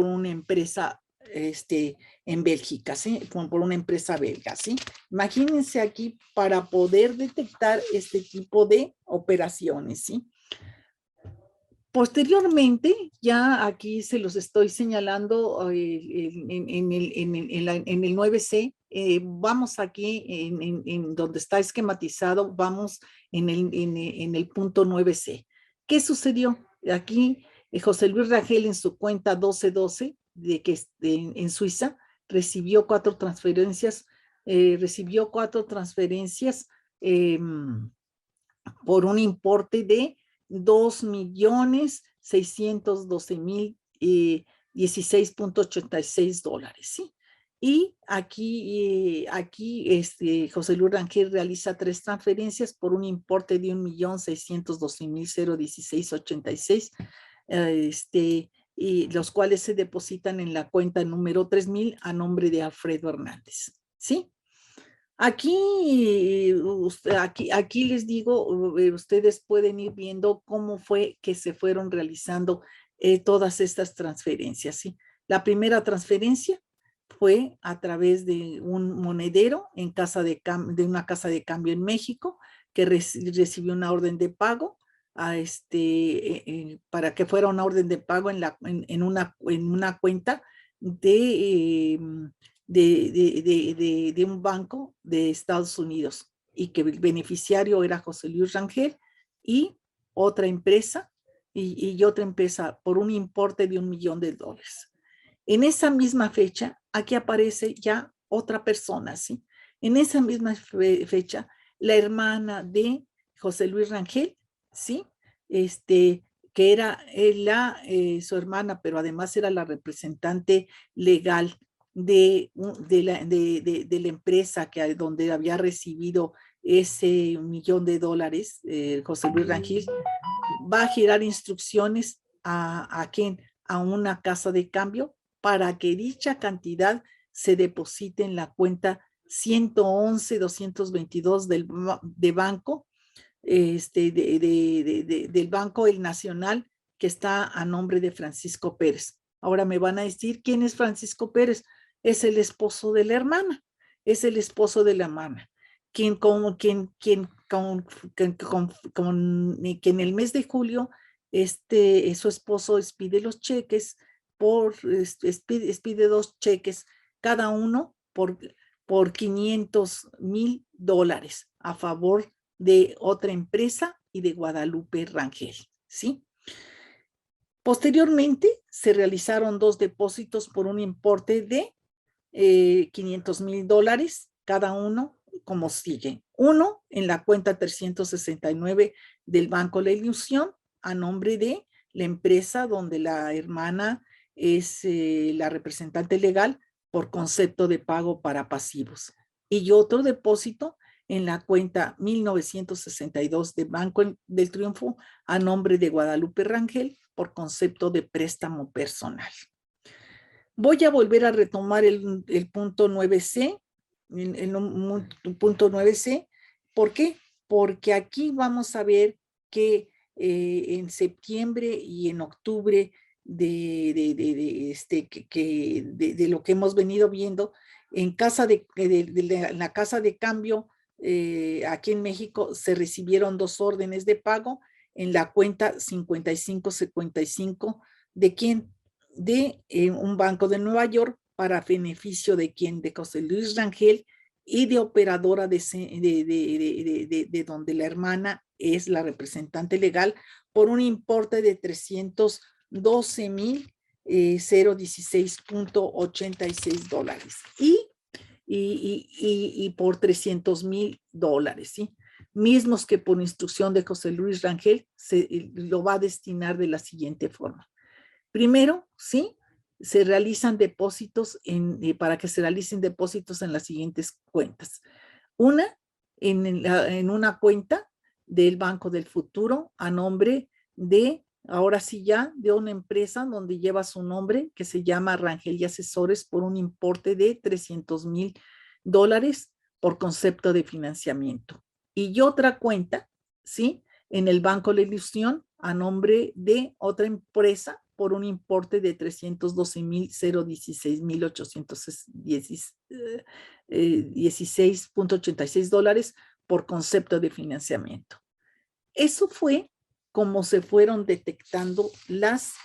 una empresa en Bélgica, ¿sí? Por una empresa belga, ¿sí? Imagínense aquí para poder detectar este tipo de operaciones, ¿sí? Posteriormente, ya aquí se los estoy señalando en el 9C, vamos aquí en donde está esquematizado, vamos en el punto 9C. ¿Qué sucedió? Aquí José Luis Rangel, en su cuenta 1212 en Suiza, recibió cuatro transferencias por un importe de $2,612,016.86, ¿sí? Y aquí José Luis Rangel realiza tres transferencias por un importe de $1,612,016.86, y los cuales se depositan en la cuenta número 3,000 a nombre de Alfredo Hernández, ¿sí? Aquí les digo, ustedes pueden ir viendo cómo fue que se fueron realizando todas estas transferencias, ¿sí? La primera transferencia fue a través de un monedero de una casa de cambio en México, que recibió una orden de pago para que fuera una orden de pago en una cuenta de un banco de Estados Unidos, y que el beneficiario era José Luis Rangel y otra empresa, y otra empresa por un importe de $1,000,000. En esa misma fecha, aquí aparece ya otra persona, ¿sí? En esa misma fecha, la hermana de José Luis Rangel, ¿sí? que era su hermana, pero además era la representante legal de la empresa donde había recibido ese $1,000,000, José Luis Rangel, va a girar instrucciones ¿a quién? A una casa de cambio para que dicha cantidad se deposite en la cuenta 111-222 de banco, del Banco El Nacional, que está a nombre de Francisco Pérez. Ahora me van a decir, ¿quién es Francisco Pérez? Es el esposo de la hermana, es el esposo de la hermana, que en el mes de julio, su esposo expide los cheques, expide 2 cheques, cada uno por $500,000 a favor de otra empresa y de Guadalupe Rangel, ¿sí? Posteriormente, se realizaron 2 depósitos por un importe de $500,000, cada uno como sigue. Uno en la cuenta 369 del Banco La Ilusión, a nombre de la empresa donde la hermana es la representante legal por concepto de pago para pasivos. Y otro depósito en la cuenta 1962 de Banco del Triunfo, a nombre de Guadalupe Rangel por concepto de préstamo personal. Voy a volver a retomar el punto 9C, el punto 9C. ¿Por qué? Porque aquí vamos a ver que en septiembre y en octubre de lo que hemos venido viendo, en la casa de cambio aquí en México se recibieron 2 órdenes de pago en la cuenta 5555. ¿De quién? De un banco de Nueva York, para beneficio de quién, de José Luis Rangel, y de operadora de donde la hermana es la representante legal, por un importe de $312,016.86 y por $300,000, ¿sí? Mismos que por instrucción de José Luis Rangel lo va a destinar de la siguiente forma. Primero, ¿sí? Se realizan depósitos para que se realicen depósitos en las siguientes cuentas. Una, en una cuenta del Banco del Futuro, a nombre de, ahora sí ya, de una empresa donde lleva su nombre, que se llama Rangel y Asesores, por un importe de $300,000 por concepto de financiamiento. Y otra cuenta, ¿sí? En el Banco La Ilusión, a nombre de otra empresa, por un importe de $312,016,816.86 por concepto de financiamiento. Eso fue como se fueron detectando las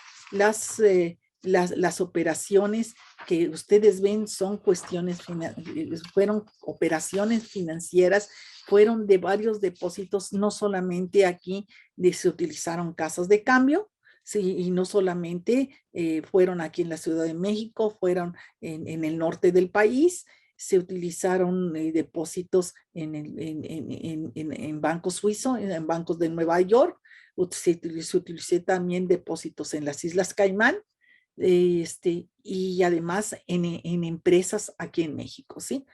operaciones que ustedes ven. Fueron operaciones financieras, fueron de varios depósitos, no solamente aquí se utilizaron casas de cambio, sí, y no solamente fueron aquí en la Ciudad de México, fueron en el norte del país. Se utilizaron depósitos en bancos suizos, en bancos de Nueva York. Se utilizó también depósitos en las Islas Caimán, y además en empresas aquí en México, ¿sí?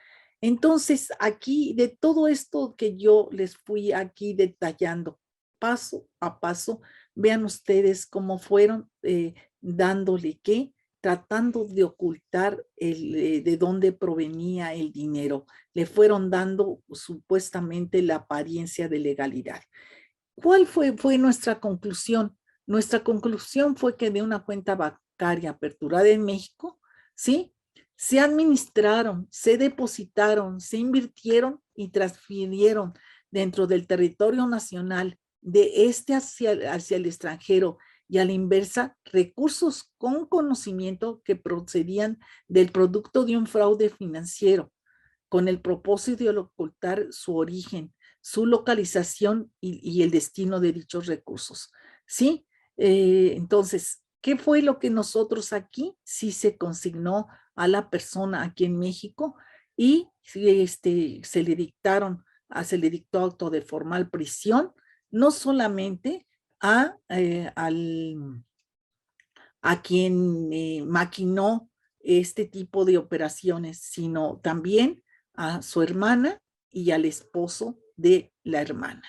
Entonces, aquí, de todo esto que yo les fui aquí detallando paso a paso, vean ustedes cómo fueron dándole tratando de ocultar de dónde provenía el dinero. Le fueron dando supuestamente la apariencia de legalidad. ¿Cuál fue nuestra conclusión? Nuestra conclusión fue que de una cuenta bancaria aperturada en México, ¿sí? Se administraron, se depositaron, se invirtieron y transfirieron dentro del territorio nacional, de hacia el extranjero, y a la inversa, recursos con conocimiento que procedían del producto de un fraude financiero, con el propósito de ocultar su origen, su localización y el destino de dichos recursos, ¿sí? Entonces, ¿qué fue lo que nosotros aquí sí se consignó a la persona aquí en México? Y se le dictó auto de formal prisión, no solamente a quien maquinó este tipo de operaciones, sino también a su hermana y al esposo de la hermana.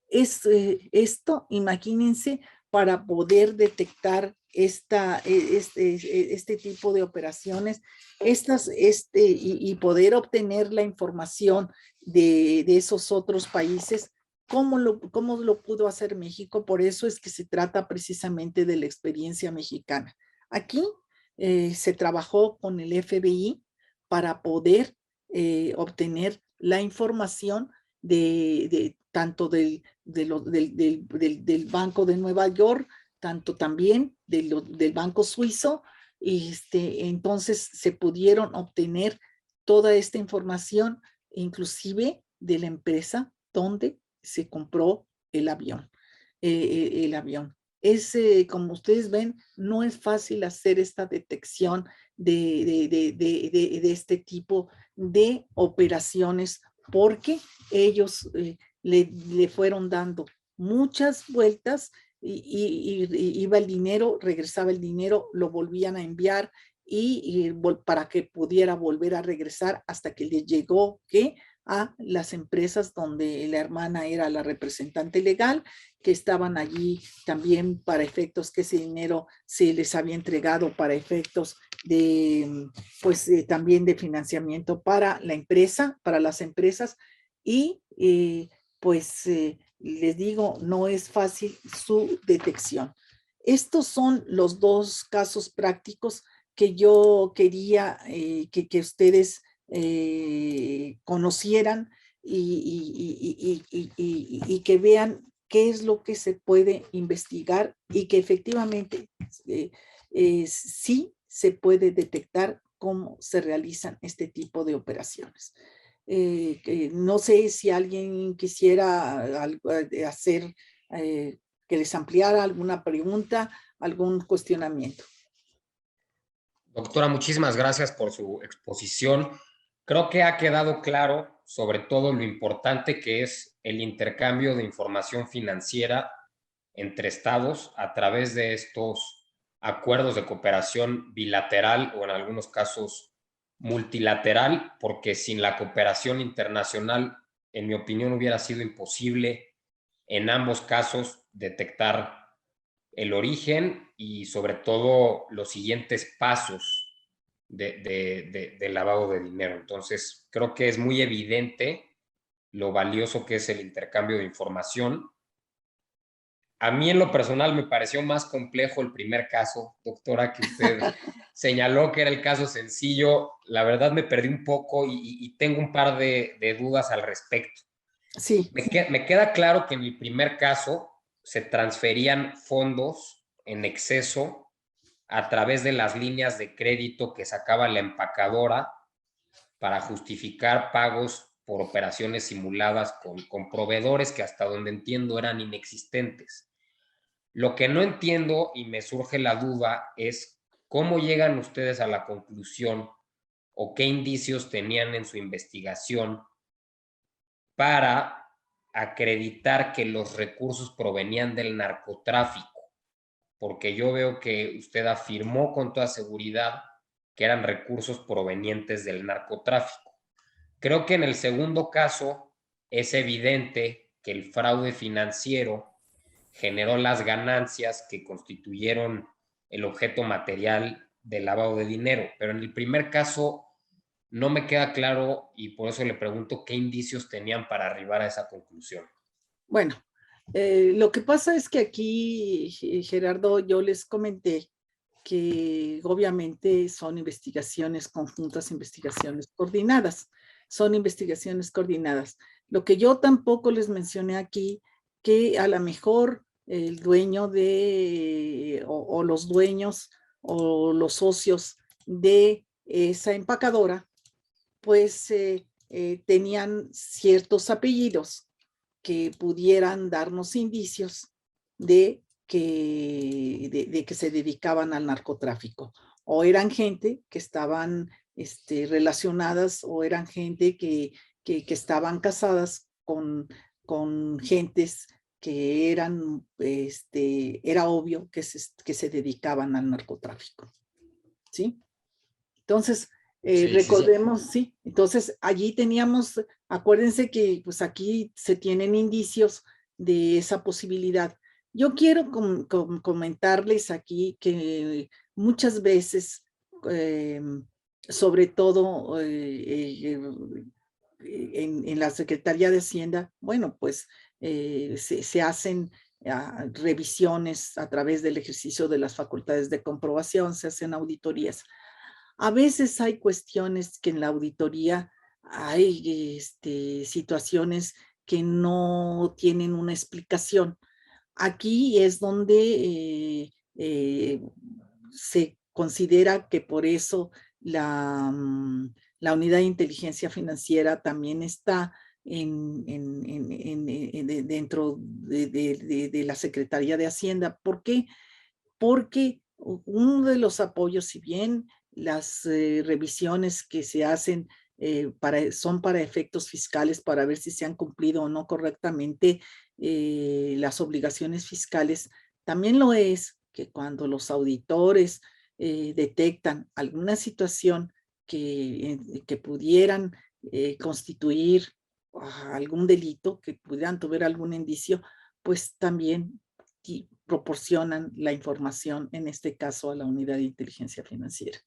Esto, imagínense, para poder detectar este tipo de operaciones, y poder obtener la información de esos otros países. ¿Cómo lo pudo hacer México? Por eso es que se trata precisamente de la experiencia mexicana. Aquí se trabajó con el FBI para poder obtener la información tanto del Banco de Nueva York, tanto también del Banco Suizo. Entonces se pudieron obtener toda esta información, inclusive de la empresa donde se compró el avión. Como ustedes ven, no es fácil hacer esta detección de este tipo de operaciones, porque ellos le fueron dando muchas vueltas y iba el dinero, regresaba el dinero, lo volvían a enviar para que pudiera volver a regresar hasta que le llegó a las empresas donde la hermana era la representante legal, que estaban allí también para efectos que ese dinero se les había entregado para efectos también de financiamiento para la empresa, para las empresas. Y les digo, no es fácil su detección. Estos son los dos casos prácticos que yo quería que ustedes conocieran y que vean qué es lo que se puede investigar y que efectivamente sí se puede detectar cómo se realizan este tipo de operaciones. No sé si alguien quisiera hacer, que les ampliara alguna pregunta, algún cuestionamiento. Doctora, muchísimas gracias por su exposición. Creo que ha quedado claro sobre todo lo importante que es el intercambio de información financiera entre estados a través de estos acuerdos de cooperación bilateral o en algunos casos multilateral, porque sin la cooperación internacional, en mi opinión, hubiera sido imposible en ambos casos detectar el origen y sobre todo los siguientes pasos de lavado de dinero. Entonces, creo que es muy evidente lo valioso que es el intercambio de información. A mí en lo personal me pareció más complejo el primer caso, doctora, que usted señaló que era el caso sencillo. La verdad me perdí un poco y tengo un par de dudas al respecto. Sí. Me queda claro que en el primer caso se transferían fondos en exceso a través de las líneas de crédito que sacaba la empacadora para justificar pagos por operaciones simuladas con proveedores que hasta donde entiendo eran inexistentes. Lo que no entiendo y me surge la duda es cómo llegan ustedes a la conclusión o qué indicios tenían en su investigación para acreditar que los recursos provenían del narcotráfico, porque yo veo que usted afirmó con toda seguridad que eran recursos provenientes del narcotráfico. Creo que en el segundo caso es evidente que el fraude financiero generó las ganancias que constituyeron el objeto material del lavado de dinero, pero en el primer caso no me queda claro y por eso le pregunto qué indicios tenían para arribar a esa conclusión. Bueno, lo que pasa es que aquí, Gerardo, yo les comenté que obviamente son investigaciones conjuntas, investigaciones coordinadas. Son investigaciones coordinadas. Lo que yo tampoco les mencioné aquí, que a lo mejor el dueño o los dueños o los socios de esa empacadora, pues tenían ciertos apellidos que pudieran darnos indicios de que se dedicaban al narcotráfico. O eran gente que estaban relacionadas, o eran gente que estaban casadas con gentes que eran, era obvio que se dedicaban al narcotráfico, ¿sí? Entonces, Sí, sí, sí. recordemos, sí, entonces allí teníamos, acuérdense que pues aquí se tienen indicios de esa posibilidad. Yo quiero comentarles aquí que muchas veces, sobre todo en la Secretaría de Hacienda, bueno, pues se hacen revisiones a través del ejercicio de las facultades de comprobación, se hacen auditorías. A veces hay cuestiones que en la auditoría hay situaciones que no tienen una explicación. Aquí es donde se considera que por eso la unidad de inteligencia financiera también está dentro de la Secretaría de Hacienda. ¿Por qué? Porque uno de los apoyos, si bien las revisiones que se hacen son para efectos fiscales, para ver si se han cumplido o no correctamente las obligaciones fiscales, también lo es que cuando los auditores detectan alguna situación que pudieran constituir algún delito, que pudieran tener algún indicio, pues también proporcionan la información, en este caso a la unidad de inteligencia financiera.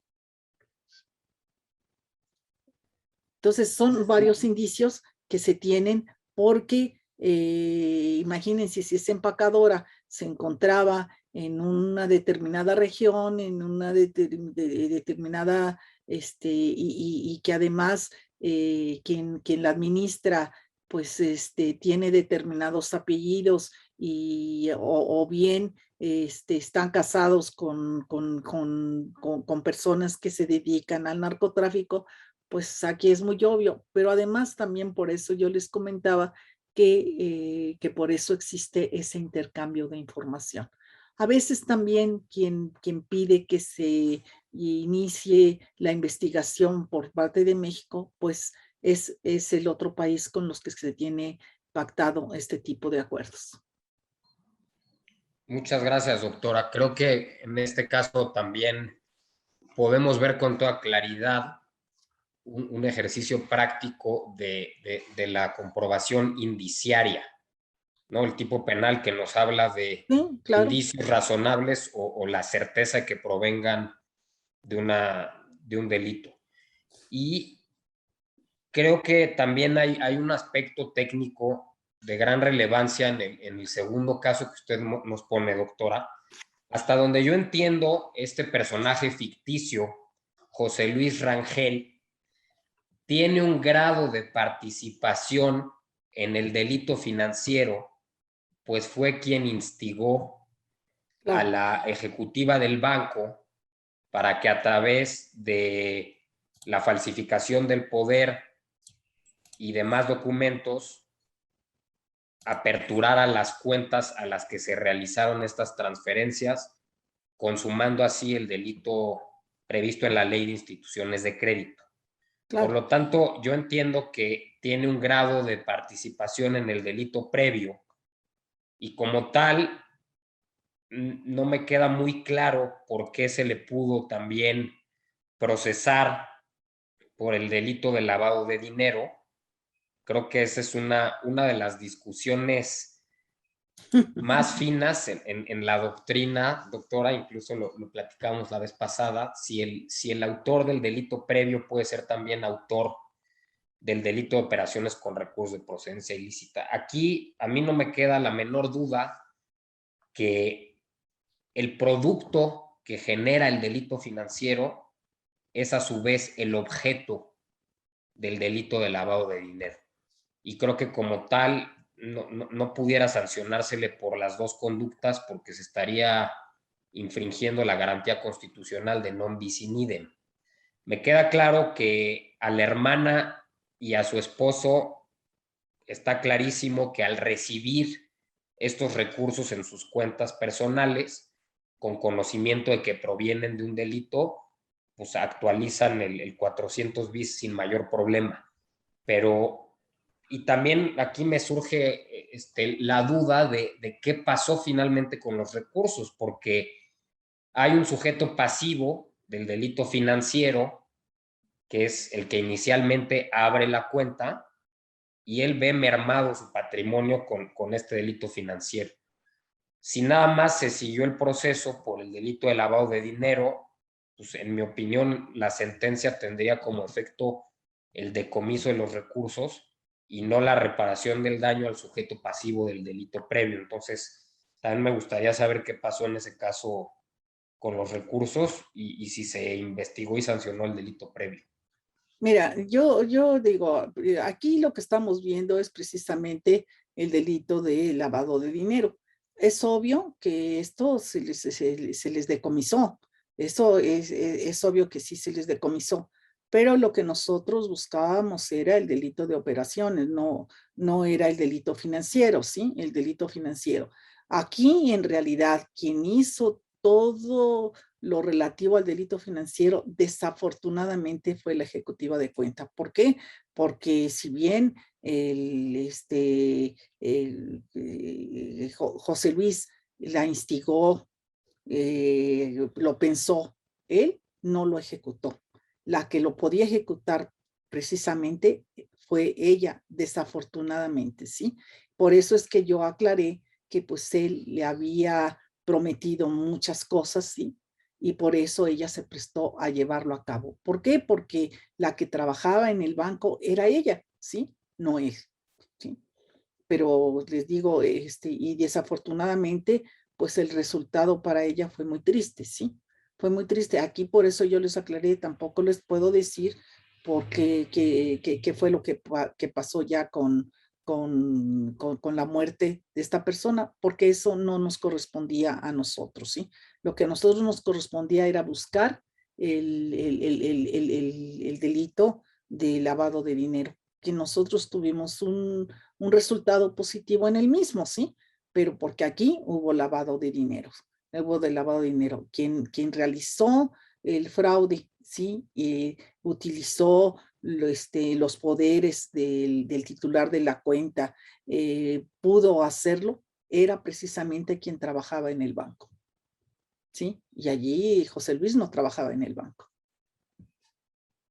Entonces son varios indicios que se tienen porque imagínense si esa empacadora se encontraba en una determinada región, en una determinada, y que además quien la administra pues tiene determinados apellidos o bien están casados con personas que se dedican al narcotráfico, pues aquí es muy obvio, pero además también por eso yo les comentaba que por eso existe ese intercambio de información. A veces también quien pide que se inicie la investigación por parte de México, pues es el otro país con los que se tiene pactado este tipo de acuerdos. Muchas gracias, doctora. Creo que en este caso también podemos ver con toda claridad un ejercicio práctico de la comprobación indiciaria, ¿no? El tipo penal que nos habla de Sí, claro. indicios razonables o la certeza que provengan de un delito. Y creo que también hay un aspecto técnico de gran relevancia en el segundo caso que usted nos pone, doctora. Hasta donde yo entiendo, este personaje ficticio, José Luis Rangel, tiene un grado de participación en el delito financiero, pues fue quien instigó a la ejecutiva del banco para que a través de la falsificación del poder y demás documentos aperturara las cuentas a las que se realizaron estas transferencias, consumando así el delito previsto en la Ley de Instituciones de Crédito. Claro. Por lo tanto, yo entiendo que tiene un grado de participación en el delito previo y como tal, no me queda muy claro por qué se le pudo también procesar por el delito de lavado de dinero. Creo que esa es una de las discusiones más finas en la doctrina, doctora, incluso lo platicamos la vez pasada, si el autor del delito previo puede ser también autor del delito de operaciones con recursos de procedencia ilícita. Aquí a mí no me queda la menor duda que el producto que genera el delito financiero es a su vez el objeto del delito de lavado de dinero. Y creo que como tal no pudiera sancionársele por las dos conductas porque se estaría infringiendo la garantía constitucional de non bis in idem. Me queda claro que a la hermana y a su esposo está clarísimo que al recibir estos recursos en sus cuentas personales, con conocimiento de que provienen de un delito, pues actualizan el 400 bis sin mayor problema. Pero Y también aquí me surge la duda de qué pasó finalmente con los recursos, porque hay un sujeto pasivo del delito financiero, que es el que inicialmente abre la cuenta, y él ve mermado su patrimonio con este delito financiero. Si nada más se siguió el proceso por el delito de lavado de dinero, pues en mi opinión la sentencia tendría como efecto el decomiso de los recursos y no la reparación del daño al sujeto pasivo del delito previo. Entonces, también me gustaría saber qué pasó en ese caso con los recursos y si se investigó y sancionó el delito previo. Mira, yo digo, aquí lo que estamos viendo es precisamente el delito de lavado de dinero. Es obvio que esto se les decomisó. Eso es obvio que sí se les decomisó. Pero lo que nosotros buscábamos era el delito de operaciones, no era el delito financiero, ¿sí? El delito financiero. Aquí, en realidad, quien hizo todo lo relativo al delito financiero, desafortunadamente fue la ejecutiva de cuenta. ¿Por qué? Porque si bien José Luis la instigó, lo pensó, él no lo ejecutó. La que lo podía ejecutar precisamente fue ella, desafortunadamente, ¿sí? Por eso es que yo aclaré que pues él le había prometido muchas cosas, ¿sí? Y por eso ella se prestó a llevarlo a cabo. ¿Por qué? Porque la que trabajaba en el banco era ella, ¿sí? No él, ¿sí? Pero les digo, y desafortunadamente, pues el resultado para ella fue muy triste, ¿sí? Fue muy triste. Aquí por eso yo les aclaré, tampoco les puedo decir porque qué fue lo que pasó ya con la muerte de esta persona, porque eso no nos correspondía a nosotros, ¿sí? Lo que a nosotros nos correspondía era buscar el delito de lavado de dinero, que nosotros tuvimos un resultado positivo en el mismo, ¿sí? Pero porque aquí hubo lavado de dinero, hubo de lavado de dinero. Quien realizó el fraude, ¿sí? Utilizó los poderes del titular de la cuenta, pudo hacerlo, era precisamente quien trabajaba en el banco, ¿sí? Y allí José Luis no trabajaba en el banco.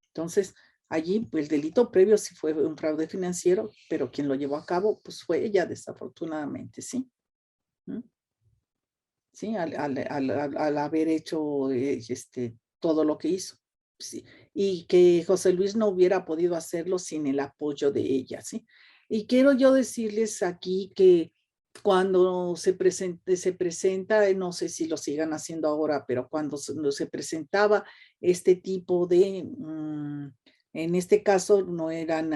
Entonces, allí pues, el delito previo sí fue un fraude financiero, pero quien lo llevó a cabo pues fue ella, desafortunadamente, ¿sí? ¿Mm? ¿Sí? Al haber hecho todo lo que hizo. Sí. Y que José Luis no hubiera podido hacerlo sin el apoyo de ella, ¿sí? Y quiero yo decirles aquí que cuando se presenta, no sé si lo sigan haciendo ahora, pero cuando se presentaba este tipo de, en este caso no eran,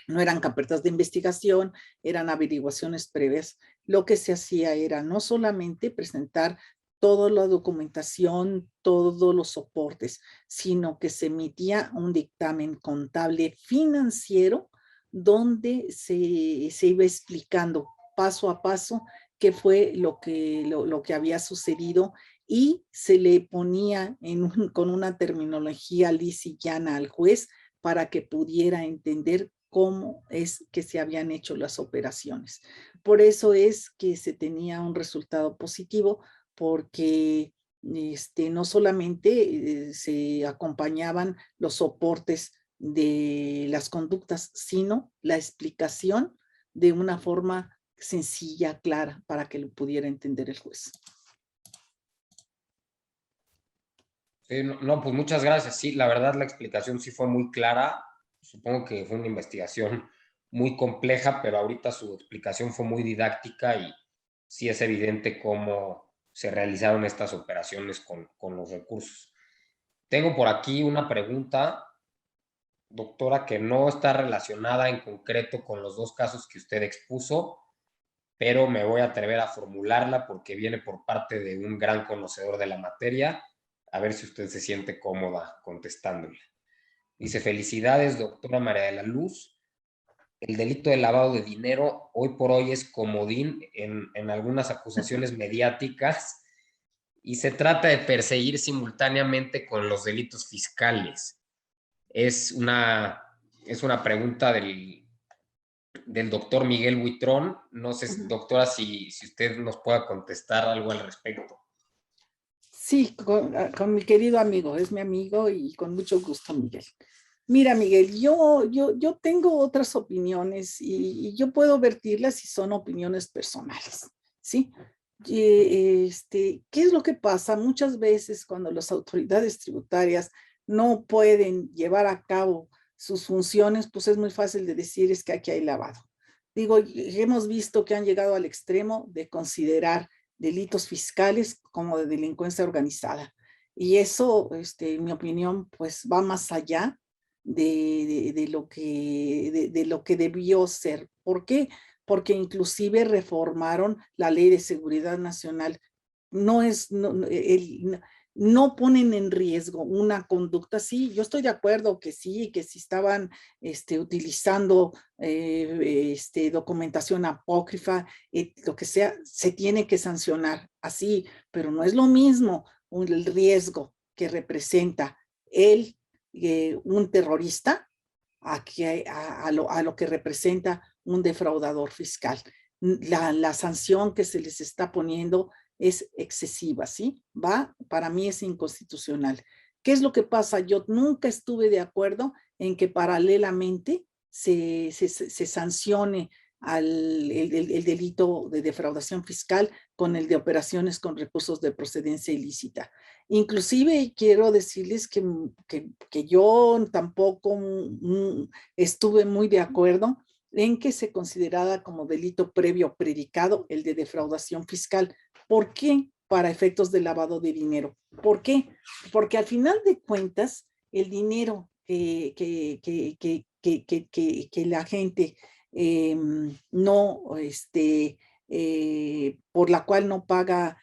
no eran carpetas de investigación, eran averiguaciones previas. Lo que se hacía era no solamente presentar toda la documentación, todos los soportes, sino que se emitía un dictamen contable financiero donde se iba explicando paso a paso qué fue lo que había sucedido y se le ponía con una terminología lisa y llana al juez para que pudiera entender cómo es que se habían hecho las operaciones. Por eso es que se tenía un resultado positivo, porque no solamente se acompañaban los soportes de las conductas, sino la explicación de una forma sencilla, clara, para que lo pudiera entender el juez. Sí, no, pues muchas gracias. Sí, la verdad la explicación sí fue muy clara. Supongo que fue una investigación muy compleja, pero ahorita su explicación fue muy didáctica y sí es evidente cómo se realizaron estas operaciones con los recursos. Tengo por aquí una pregunta, doctora, que no está relacionada en concreto con los dos casos que usted expuso, pero me voy a atrever a formularla porque viene por parte de un gran conocedor de la materia. A ver si usted se siente cómoda contestándole. Dice: felicidades, doctora María de la Luz. El delito de lavado de dinero hoy por hoy es comodín en algunas acusaciones mediáticas y se trata de perseguir simultáneamente con los delitos fiscales. Es una es una pregunta del doctor Miguel Buitrón. No sé, doctora, si usted nos pueda contestar algo al respecto. Sí, con mi querido amigo, es mi amigo y con mucho gusto, Miguel. Mira, Miguel, yo tengo otras opiniones y yo puedo vertirlas si son opiniones personales, ¿sí? ¿Qué es lo que pasa? Muchas veces cuando las autoridades tributarias no pueden llevar a cabo sus funciones, pues es muy fácil de decir es que aquí hay lavado. Digo, hemos visto que han llegado al extremo de considerar delitos fiscales como de delincuencia organizada. Y eso, en mi opinión, pues va más allá de lo que debió ser. ¿Por qué? Porque inclusive reformaron la Ley de Seguridad Nacional. No ponen en riesgo una conducta. Sí, yo estoy de acuerdo que sí, que si estaban utilizando documentación apócrifa, lo que sea, se tiene que sancionar así, pero no es lo mismo el riesgo que representa un terrorista a lo que representa un defraudador fiscal. La sanción que se les está poniendo es excesiva, ¿sí? Para mí es inconstitucional. ¿Qué es lo que pasa? Yo nunca estuve de acuerdo en que paralelamente se sancione el delito de defraudación fiscal con el de operaciones con recursos de procedencia ilícita. Inclusive quiero decirles que yo tampoco estuve muy de acuerdo en que se considerara como delito previo predicado el de defraudación fiscal. ¿Por qué? Para efectos de lavado de dinero. ¿Por qué? Porque al final de cuentas, el dinero que la gente no, por la cual no paga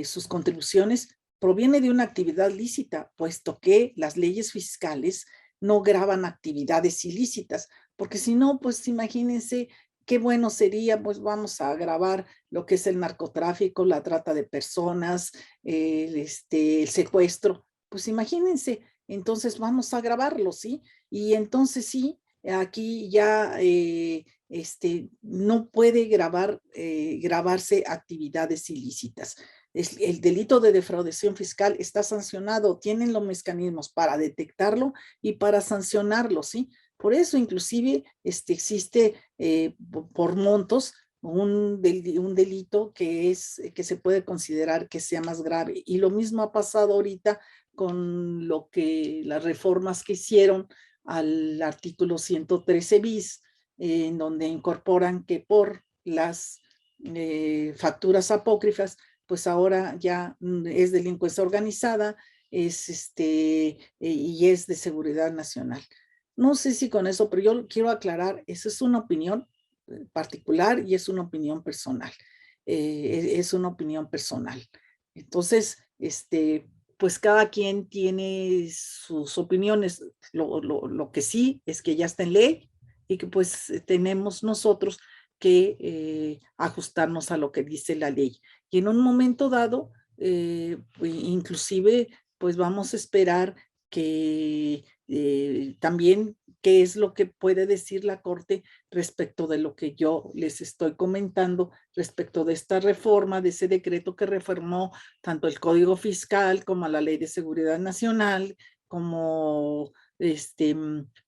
sus contribuciones, proviene de una actividad lícita, puesto que las leyes fiscales no gravan actividades ilícitas, porque si no, pues imagínense qué bueno sería, pues vamos a grabar lo que es el narcotráfico, la trata de personas, el secuestro, pues imagínense, entonces vamos a grabarlo, ¿sí? Y entonces sí, aquí ya no puede grabarse actividades ilícitas. El delito de defraudación fiscal está sancionado, tienen los mecanismos para detectarlo y para sancionarlo, ¿sí? Por eso inclusive existe por montos un delito que se puede considerar que sea más grave. Y lo mismo ha pasado ahorita con las reformas que hicieron al artículo 113 bis, en donde incorporan que por las facturas apócrifas, pues ahora ya es delincuencia organizada, y es de seguridad nacional. No sé si con eso, pero yo quiero aclarar, esa es una opinión particular y es una opinión personal. Es una opinión personal. Entonces, pues cada quien tiene sus opiniones. Lo que sí es que ya está en ley y que pues tenemos nosotros que ajustarnos a lo que dice la ley. Y en un momento dado, inclusive, pues vamos a esperar que también qué es lo que puede decir la Corte respecto de lo que yo les estoy comentando, respecto de esta reforma, de ese decreto que reformó tanto el Código Fiscal como la Ley de Seguridad Nacional, como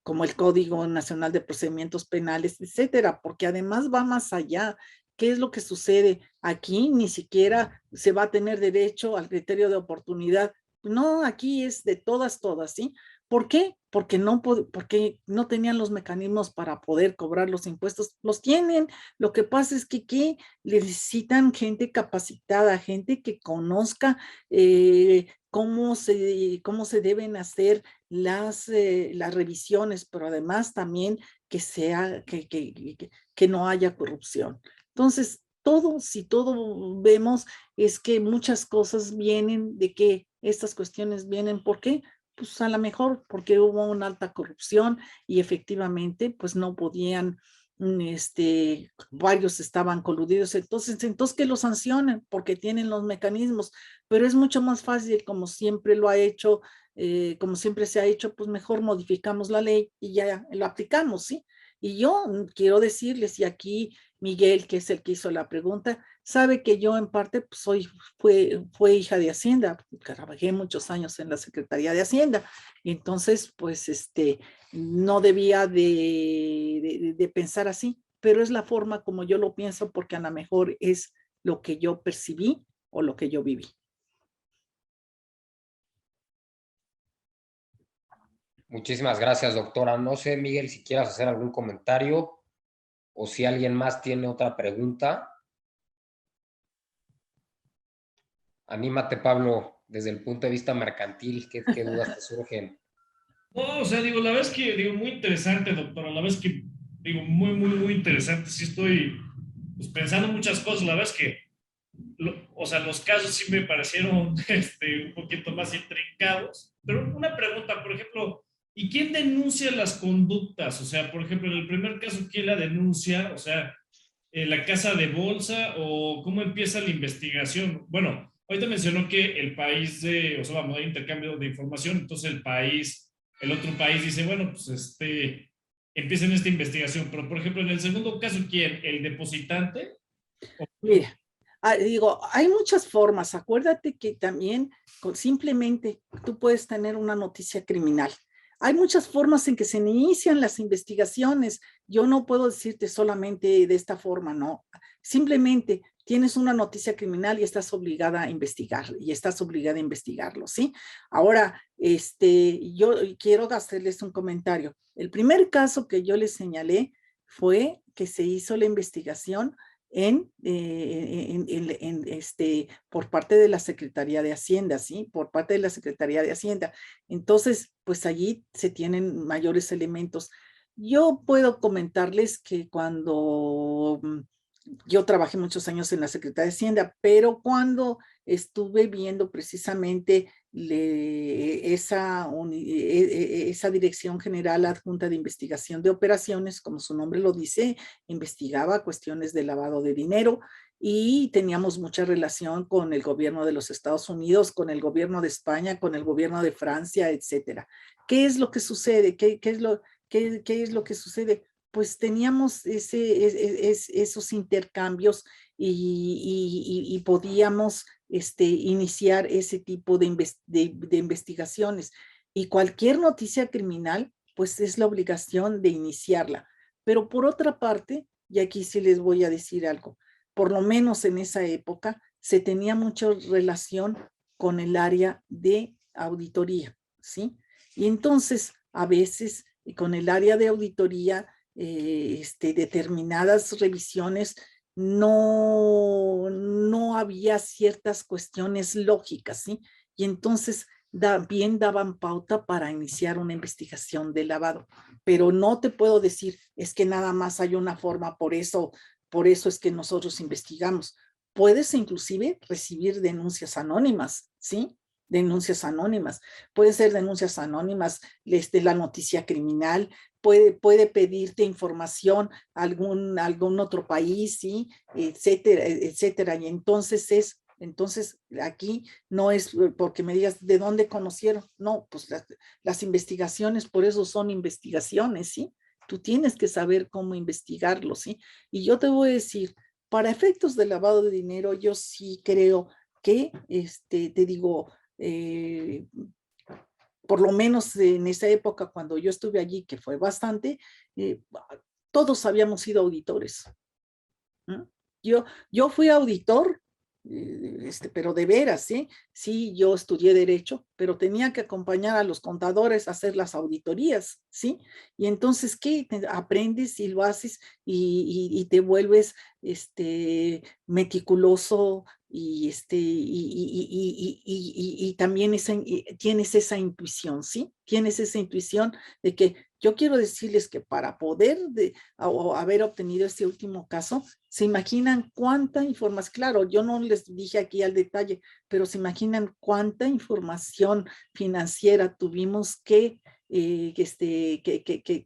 como el Código Nacional de Procedimientos Penales, etcétera, porque además va más allá. ¿Qué es lo que sucede? Aquí ni siquiera se va a tener derecho al criterio de oportunidad. No, aquí es de todas, ¿sí? ¿Por qué? Porque no tenían los mecanismos para poder cobrar los impuestos. Los tienen. Lo que pasa es que necesitan gente capacitada, gente que conozca cómo se deben hacer las revisiones, pero además también que no haya corrupción. Entonces, si todo vemos, es que muchas cosas vienen de que estas cuestiones vienen, ¿por qué? Pues a lo mejor porque hubo una alta corrupción y efectivamente pues no podían varios estaban coludidos, entonces que los sancionen porque tienen los mecanismos, pero es mucho más fácil, como siempre lo ha hecho, como siempre se ha hecho, pues mejor modificamos la ley y ya lo aplicamos, ¿sí? Y yo quiero decirles, y aquí Miguel, que es el que hizo la pregunta, sabe que yo en parte pues, fue hija de Hacienda, trabajé muchos años en la Secretaría de Hacienda, y entonces pues no debía de pensar así, pero es la forma como yo lo pienso porque a lo mejor es lo que yo percibí o lo que yo viví. Muchísimas gracias, doctora. No sé, Miguel, si quieras hacer algún comentario o si alguien más tiene otra pregunta. Anímate, Pablo, desde el punto de vista mercantil, ¿qué dudas te surgen? No, o sea, digo, la verdad es que, digo, muy interesante, doctora. La verdad es que, digo, muy, muy, muy interesante. Sí estoy, pues, pensando muchas cosas. La verdad es que, o sea, los casos sí me parecieron, un poquito más intrincados. Pero una pregunta, por ejemplo, ¿y quién denuncia las conductas? O sea, por ejemplo, en el primer caso, ¿quién la denuncia? O sea, la casa de bolsa o cómo empieza la investigación. Bueno, ahorita mencionó que el país o sea, vamos a intercambio de información, entonces el otro país dice, bueno, pues empiecen esta investigación, pero por ejemplo, en el segundo caso, ¿quién? ¿El depositante? Mira, digo, hay muchas formas. Acuérdate que también simplemente tú puedes tener una noticia criminal. Hay muchas formas en que se inician las investigaciones. Yo no puedo decirte solamente de esta forma, no. Simplemente tienes una noticia criminal y estás obligada a investigar y estás obligada a investigarlo, ¿sí? Ahora, yo quiero hacerles un comentario. El primer caso que yo les señalé fue que se hizo la investigación por parte de la Secretaría de Hacienda, ¿sí? Por parte de la Secretaría de Hacienda. Entonces, pues allí se tienen mayores elementos. Yo puedo comentarles que cuando yo trabajé muchos años en la Secretaría de Hacienda, pero cuando estuve viendo precisamente esa Dirección General Adjunta de Investigación de Operaciones, como su nombre lo dice, investigaba cuestiones de lavado de dinero y teníamos mucha relación con el gobierno de los Estados Unidos, con el gobierno de España, con el gobierno de Francia, etcétera. ¿Qué es lo que sucede? ¿Qué es lo que sucede? Pues teníamos esos intercambios y podíamos iniciar ese tipo de investigaciones. Y cualquier noticia criminal, pues es la obligación de iniciarla. Pero por otra parte, y aquí sí les voy a decir algo, por lo menos en esa época se tenía mucha relación con el área de auditoría, ¿sí? Y entonces, a veces, con el área de auditoría, determinadas revisiones no había ciertas cuestiones lógicas, ¿sí? Y entonces bien daban pauta para iniciar una investigación de lavado. Pero no te puedo decir, es que nada más hay una forma, por eso es que nosotros investigamos. Puedes inclusive recibir denuncias anónimas, ¿sí? Denuncias anónimas. Pueden ser denuncias anónimas, la noticia criminal, puede pedirte información algún otro país, ¿sí? Etcétera, etcétera. Y entonces aquí no es porque me digas de dónde conocieron, no, pues las investigaciones por eso son investigaciones, ¿sí? Tú tienes que saber cómo investigarlo, ¿sí? Y yo te voy a decir, para efectos de lavado de dinero, yo sí creo que, te digo, por lo menos en esa época cuando yo estuve allí, que fue bastante, todos habíamos sido auditores. ¿No? Yo fui auditor, pero de veras, ¿sí? Sí, yo estudié Derecho, pero tenía que acompañar a los contadores a hacer las auditorías, ¿sí? Y entonces, ¿qué? Aprendes y lo haces y te vuelves meticuloso y también tienes esa intuición, ¿sí? Tienes esa intuición de que yo quiero decirles que para poder haber obtenido este último caso, se imaginan cuánta información, claro, yo no les dije aquí al detalle, pero se imaginan cuánta información financiera tuvimos que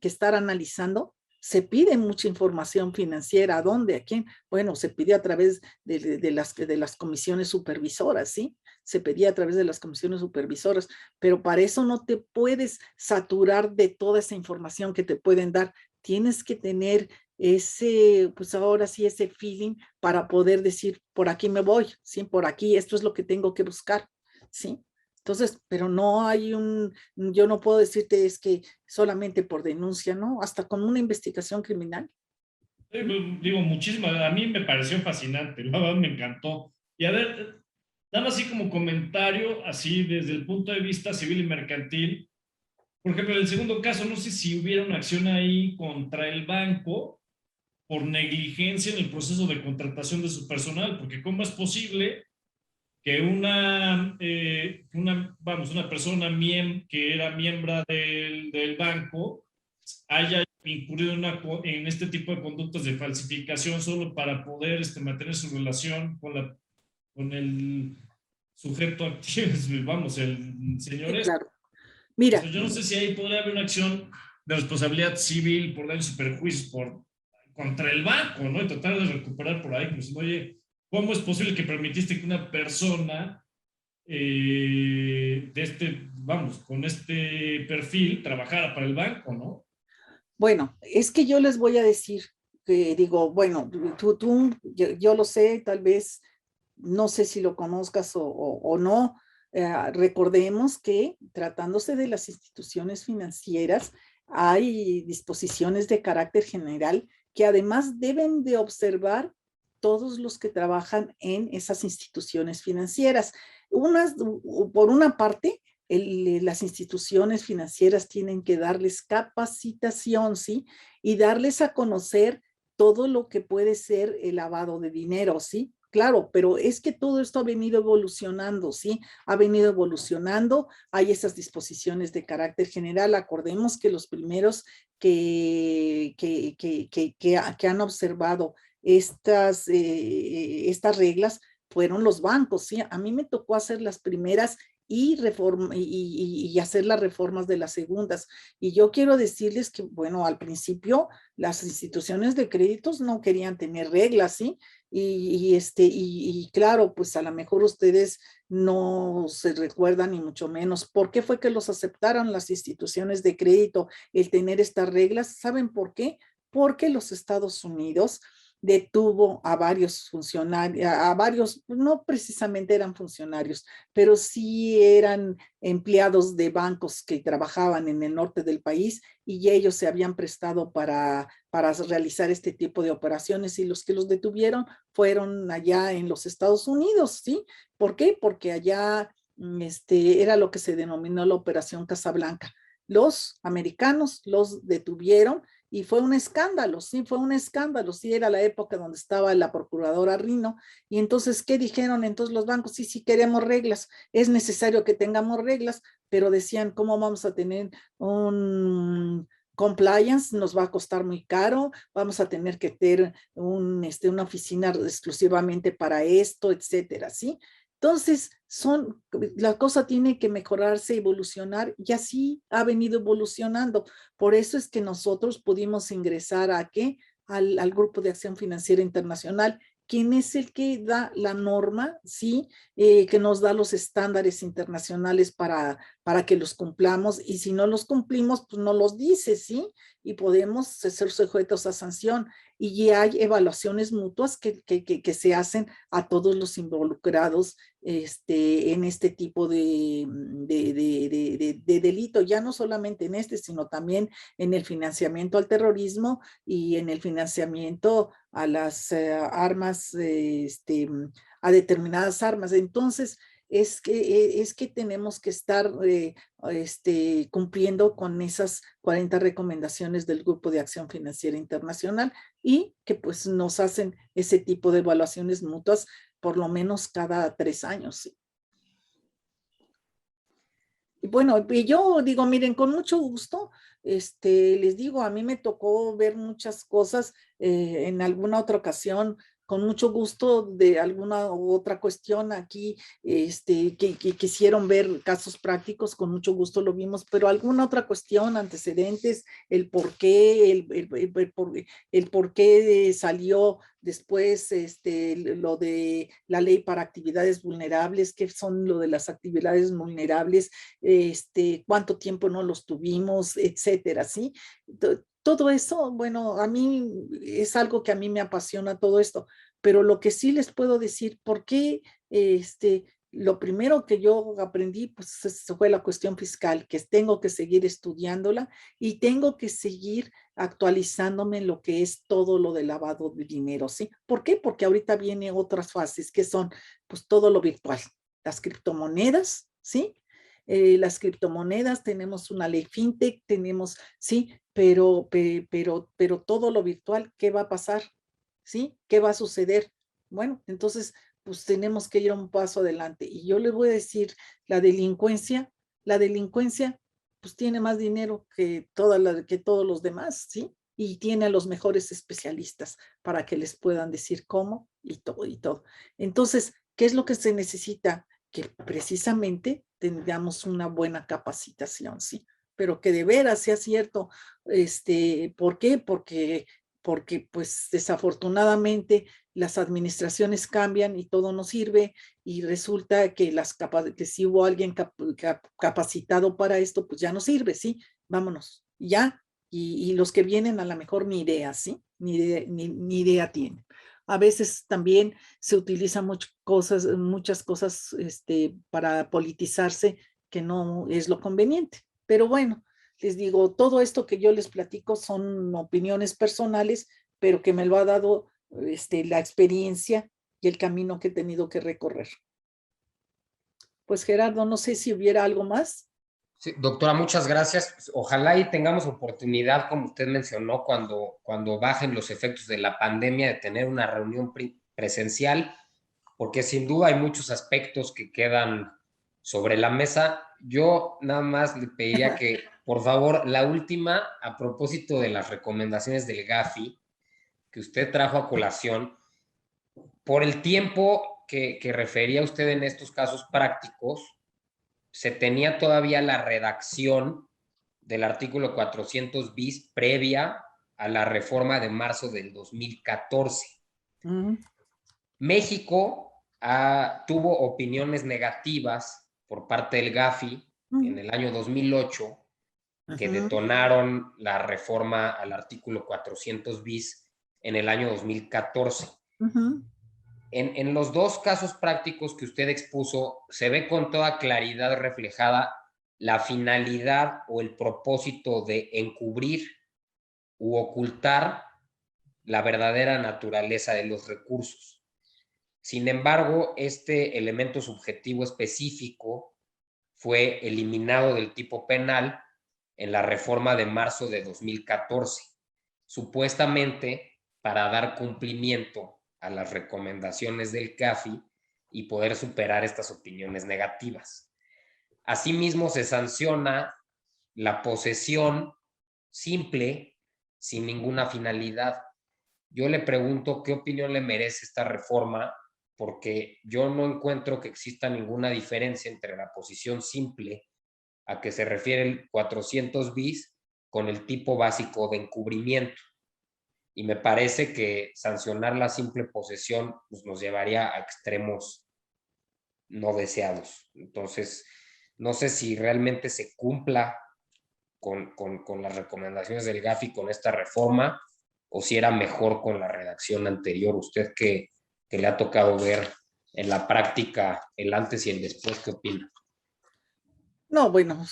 estar analizando se pide mucha información financiera. ¿A dónde? ¿A quién? Bueno, se pide a través de las comisiones supervisoras, ¿sí? Se pedía a través de las comisiones supervisoras, pero para eso no te puedes saturar de toda esa información que te pueden dar. Tienes que tener ese, pues ahora sí, ese feeling para poder decir, por aquí me voy, ¿sí? Por aquí, esto es lo que tengo que buscar, ¿sí? Entonces, pero no hay yo no puedo decirte es que solamente por denuncia, ¿no? Hasta con una investigación criminal. Digo, muchísimas, a mí me pareció fascinante, la verdad me encantó. Y a ver, nada más así como comentario, así desde el punto de vista civil y mercantil, por ejemplo, en el segundo caso, no sé si hubiera una acción ahí contra el banco por negligencia en el proceso de contratación de su personal, porque ¿cómo es posible que una persona que era miembro del banco haya incurrido en este tipo de conductas de falsificación solo para poder mantener su relación con el sujeto activo, vamos, el señor Sí, este? claro. Mira, Yo no sé si ahí podría haber una acción de responsabilidad civil por daños y perjuicios contra el banco, ¿no? Y tratar de recuperar por ahí, pues, oye, ¿cómo es posible que permitiste que una persona con este perfil trabajara para el banco, ¿no? bueno, es que yo les voy a decir que digo, bueno, yo lo sé, tal vez no sé si lo conozcas o no. Recordemos que tratándose de las instituciones financieras, hay disposiciones de carácter general que además deben de observar todos los que trabajan en esas instituciones financieras. Por una parte, las instituciones financieras tienen que darles capacitación, ¿sí? Y darles a conocer todo lo que puede ser el lavado de dinero, ¿sí? Claro, pero es que todo esto ha venido evolucionando, ¿sí? Ha venido evolucionando, hay esas disposiciones de carácter general. Acordemos que los primeros que han observado estas reglas fueron los bancos, ¿sí? A mí me tocó hacer las primeras y hacer las reformas de las segundas. Y yo quiero decirles que, bueno, al principio las instituciones de créditos no querían tener reglas, ¿sí? Y claro, pues a lo mejor ustedes no se recuerdan ni mucho menos por qué fue que los aceptaron las instituciones de crédito el tener estas reglas. ¿Saben por qué? Porque los Estados Unidos detuvo a varios funcionarios, a varios, no precisamente eran funcionarios, pero sí eran empleados de bancos que trabajaban en el norte del país y ellos se habían prestado para realizar este tipo de operaciones y los que los detuvieron fueron allá en los Estados Unidos, ¿sí? ¿Por qué? Porque allá era lo que se denominó la Operación Casablanca. Los americanos los detuvieron y fue un escándalo, sí, fue un escándalo, sí, era la época donde estaba la procuradora Rino, y entonces, ¿qué dijeron? Entonces los bancos, sí, sí queremos reglas, es necesario que tengamos reglas, pero decían, ¿cómo vamos a tener un compliance? Nos va a costar muy caro, vamos a tener que tener una oficina exclusivamente para esto, etcétera, ¿sí? Entonces, la cosa tiene que mejorarse, evolucionar, y así ha venido evolucionando. Por eso es que nosotros pudimos ingresar a ¿qué? Al Grupo de Acción Financiera Internacional, quien es el que da la norma, ¿sí? Que nos da los estándares internacionales para que los cumplamos, y si no los cumplimos, pues no los dice, ¿sí? Y podemos ser sujetos a sanción. Y hay evaluaciones mutuas que se hacen a todos los involucrados en este tipo de delito, ya no solamente en sino también en el financiamiento al terrorismo y en el financiamiento a las armas, a determinadas armas. Entonces, es que tenemos que estar cumpliendo con esas 40 recomendaciones del Grupo de Acción Financiera Internacional y que pues nos hacen ese tipo de evaluaciones mutuas por lo menos cada 3 años. ¿Sí? Y bueno, y yo digo, miren, con mucho gusto, les digo, a mí me tocó ver muchas cosas en alguna otra ocasión con mucho gusto de alguna u otra cuestión aquí, que quisieron ver casos prácticos, con mucho gusto lo vimos, pero alguna otra cuestión, antecedentes, el por qué, el por qué salió después lo de la ley para actividades vulnerables, qué son lo de las actividades vulnerables, cuánto tiempo no los tuvimos, etcétera, ¿sí? Todo eso, bueno, a mí es algo que a mí me apasiona todo esto, pero lo que sí les puedo decir, ¿por qué lo primero que yo aprendí pues fue la cuestión fiscal, que tengo que seguir estudiándola y tengo que seguir actualizándome en lo que es todo lo de lavado de dinero, ¿sí? ¿Por qué? Porque ahorita vienen otras fases que son pues todo lo virtual, las criptomonedas, ¿sí? Las criptomonedas, tenemos una ley fintech, tenemos, sí, pero todo lo virtual, ¿qué va a pasar? ¿Sí? ¿Qué va a suceder? Bueno, entonces, pues tenemos que ir un paso adelante. Y yo les voy a decir, la delincuencia, pues tiene más dinero que todos los demás, ¿sí? Y tiene a los mejores especialistas para que les puedan decir cómo y todo y todo. Entonces, ¿qué es lo que se necesita? Que precisamente tengamos una buena capacitación, ¿sí? Pero que de veras sea cierto. ¿Por qué? Porque pues desafortunadamente las administraciones cambian y todo no sirve y resulta que, que si hubo alguien capacitado para esto, pues ya no sirve, ¿sí? Vámonos, ya. Y los que vienen a lo mejor ni idea, ¿sí? Ni idea tienen. A veces también se utilizan muchas cosas para politizarse, que no es lo conveniente. Pero bueno, les digo, todo esto que yo les platico son opiniones personales, pero que me lo ha dado la experiencia y el camino que he tenido que recorrer. Pues Gerardo, no sé si hubiera algo más. Sí, doctora, muchas gracias. Ojalá y tengamos oportunidad, como usted mencionó, cuando bajen los efectos de la pandemia, de tener una reunión presencial, porque sin duda hay muchos aspectos que quedan sobre la mesa. Yo nada más le pediría que, por favor, la última, a propósito de las recomendaciones del GAFI, que usted trajo a colación, por el tiempo que refería usted en estos casos prácticos, se tenía todavía la redacción del artículo 400 bis previa a la reforma de marzo del 2014. México tuvo opiniones negativas por parte del GAFI en el año 2008 que detonaron la reforma al artículo 400 bis en el año 2014. En los dos casos prácticos que usted expuso, se ve con toda claridad reflejada la finalidad o el propósito de encubrir u ocultar la verdadera naturaleza de los recursos. Sin embargo, este elemento subjetivo específico fue eliminado del tipo penal en la reforma de marzo de 2014, supuestamente para dar cumplimiento a las recomendaciones del CAFI y poder superar estas opiniones negativas. Asimismo, se sanciona la posesión simple sin ninguna finalidad. Yo le pregunto qué opinión le merece esta reforma, porque yo no encuentro que exista ninguna diferencia entre la posesión simple a que se refiere el 400 bis con el tipo básico de encubrimiento. Y me parece que sancionar la simple posesión pues, nos llevaría a extremos no deseados. Entonces, no sé si realmente se cumpla con las recomendaciones del GAFI con esta reforma o si era mejor con la redacción anterior. Usted que le ha tocado ver en la práctica el antes y el después, ¿qué opina? No, bueno,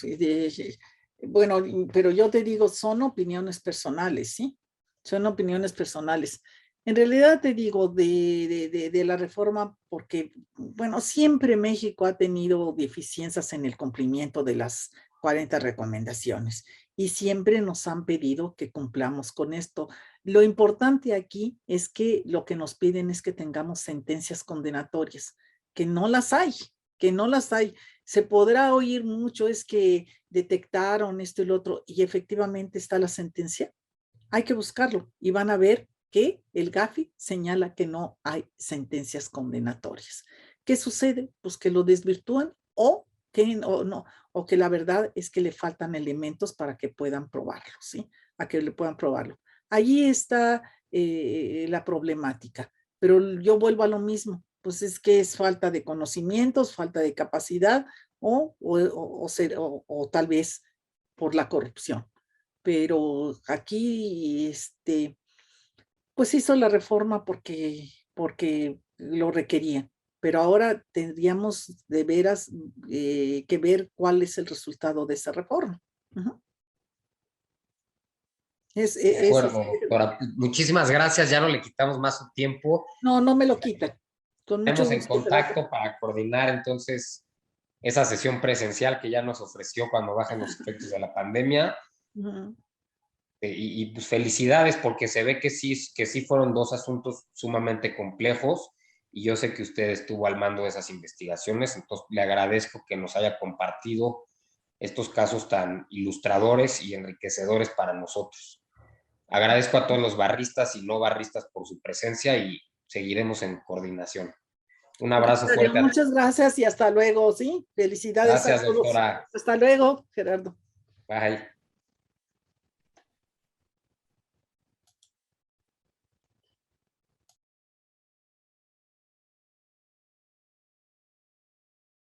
bueno, pero yo te digo, son opiniones personales, ¿sí? Son opiniones personales. En realidad te digo de la reforma, porque, bueno, siempre México ha tenido deficiencias en el cumplimiento de las 40 recomendaciones y siempre nos han pedido que cumplamos con esto. Lo importante aquí es que lo que nos piden es que tengamos sentencias condenatorias, que no las hay, que no las hay. Se podrá oír mucho, es que detectaron esto y lo otro, y efectivamente está la sentencia. Hay que buscarlo y van a ver que el GAFI señala que no hay sentencias condenatorias. ¿Qué sucede? Pues que lo desvirtúan o que la verdad es que le faltan elementos para que puedan probarlo, ¿sí? A que le puedan probarlo. Allí está la problemática, pero yo vuelvo a lo mismo, pues es que es falta de conocimientos, falta de capacidad o tal vez por la corrupción. Pero aquí, pues hizo la reforma porque lo requerían, pero ahora tendríamos de veras que ver cuál es el resultado de esa reforma. Ujú. De acuerdo, doctora. Muchísimas gracias. Ya no le quitamos más su tiempo. No me lo quita. Con mucho Estamos en gusto. contacto para coordinar entonces esa sesión presencial que ya nos ofreció cuando bajen los efectos de la pandemia. Ujú. Pues felicidades porque se ve que sí fueron dos asuntos sumamente complejos y yo sé que usted estuvo al mando de esas investigaciones, entonces le agradezco que nos haya compartido estos casos tan ilustradores y enriquecedores para nosotros. Agradezco a todos los barristas y no barristas por su presencia y seguiremos en coordinación. Un abrazo fuerte. Muchas gracias y hasta luego, ¿sí? Felicidades a Gracias, todos. doctora. Hasta luego, Gerardo. Bye.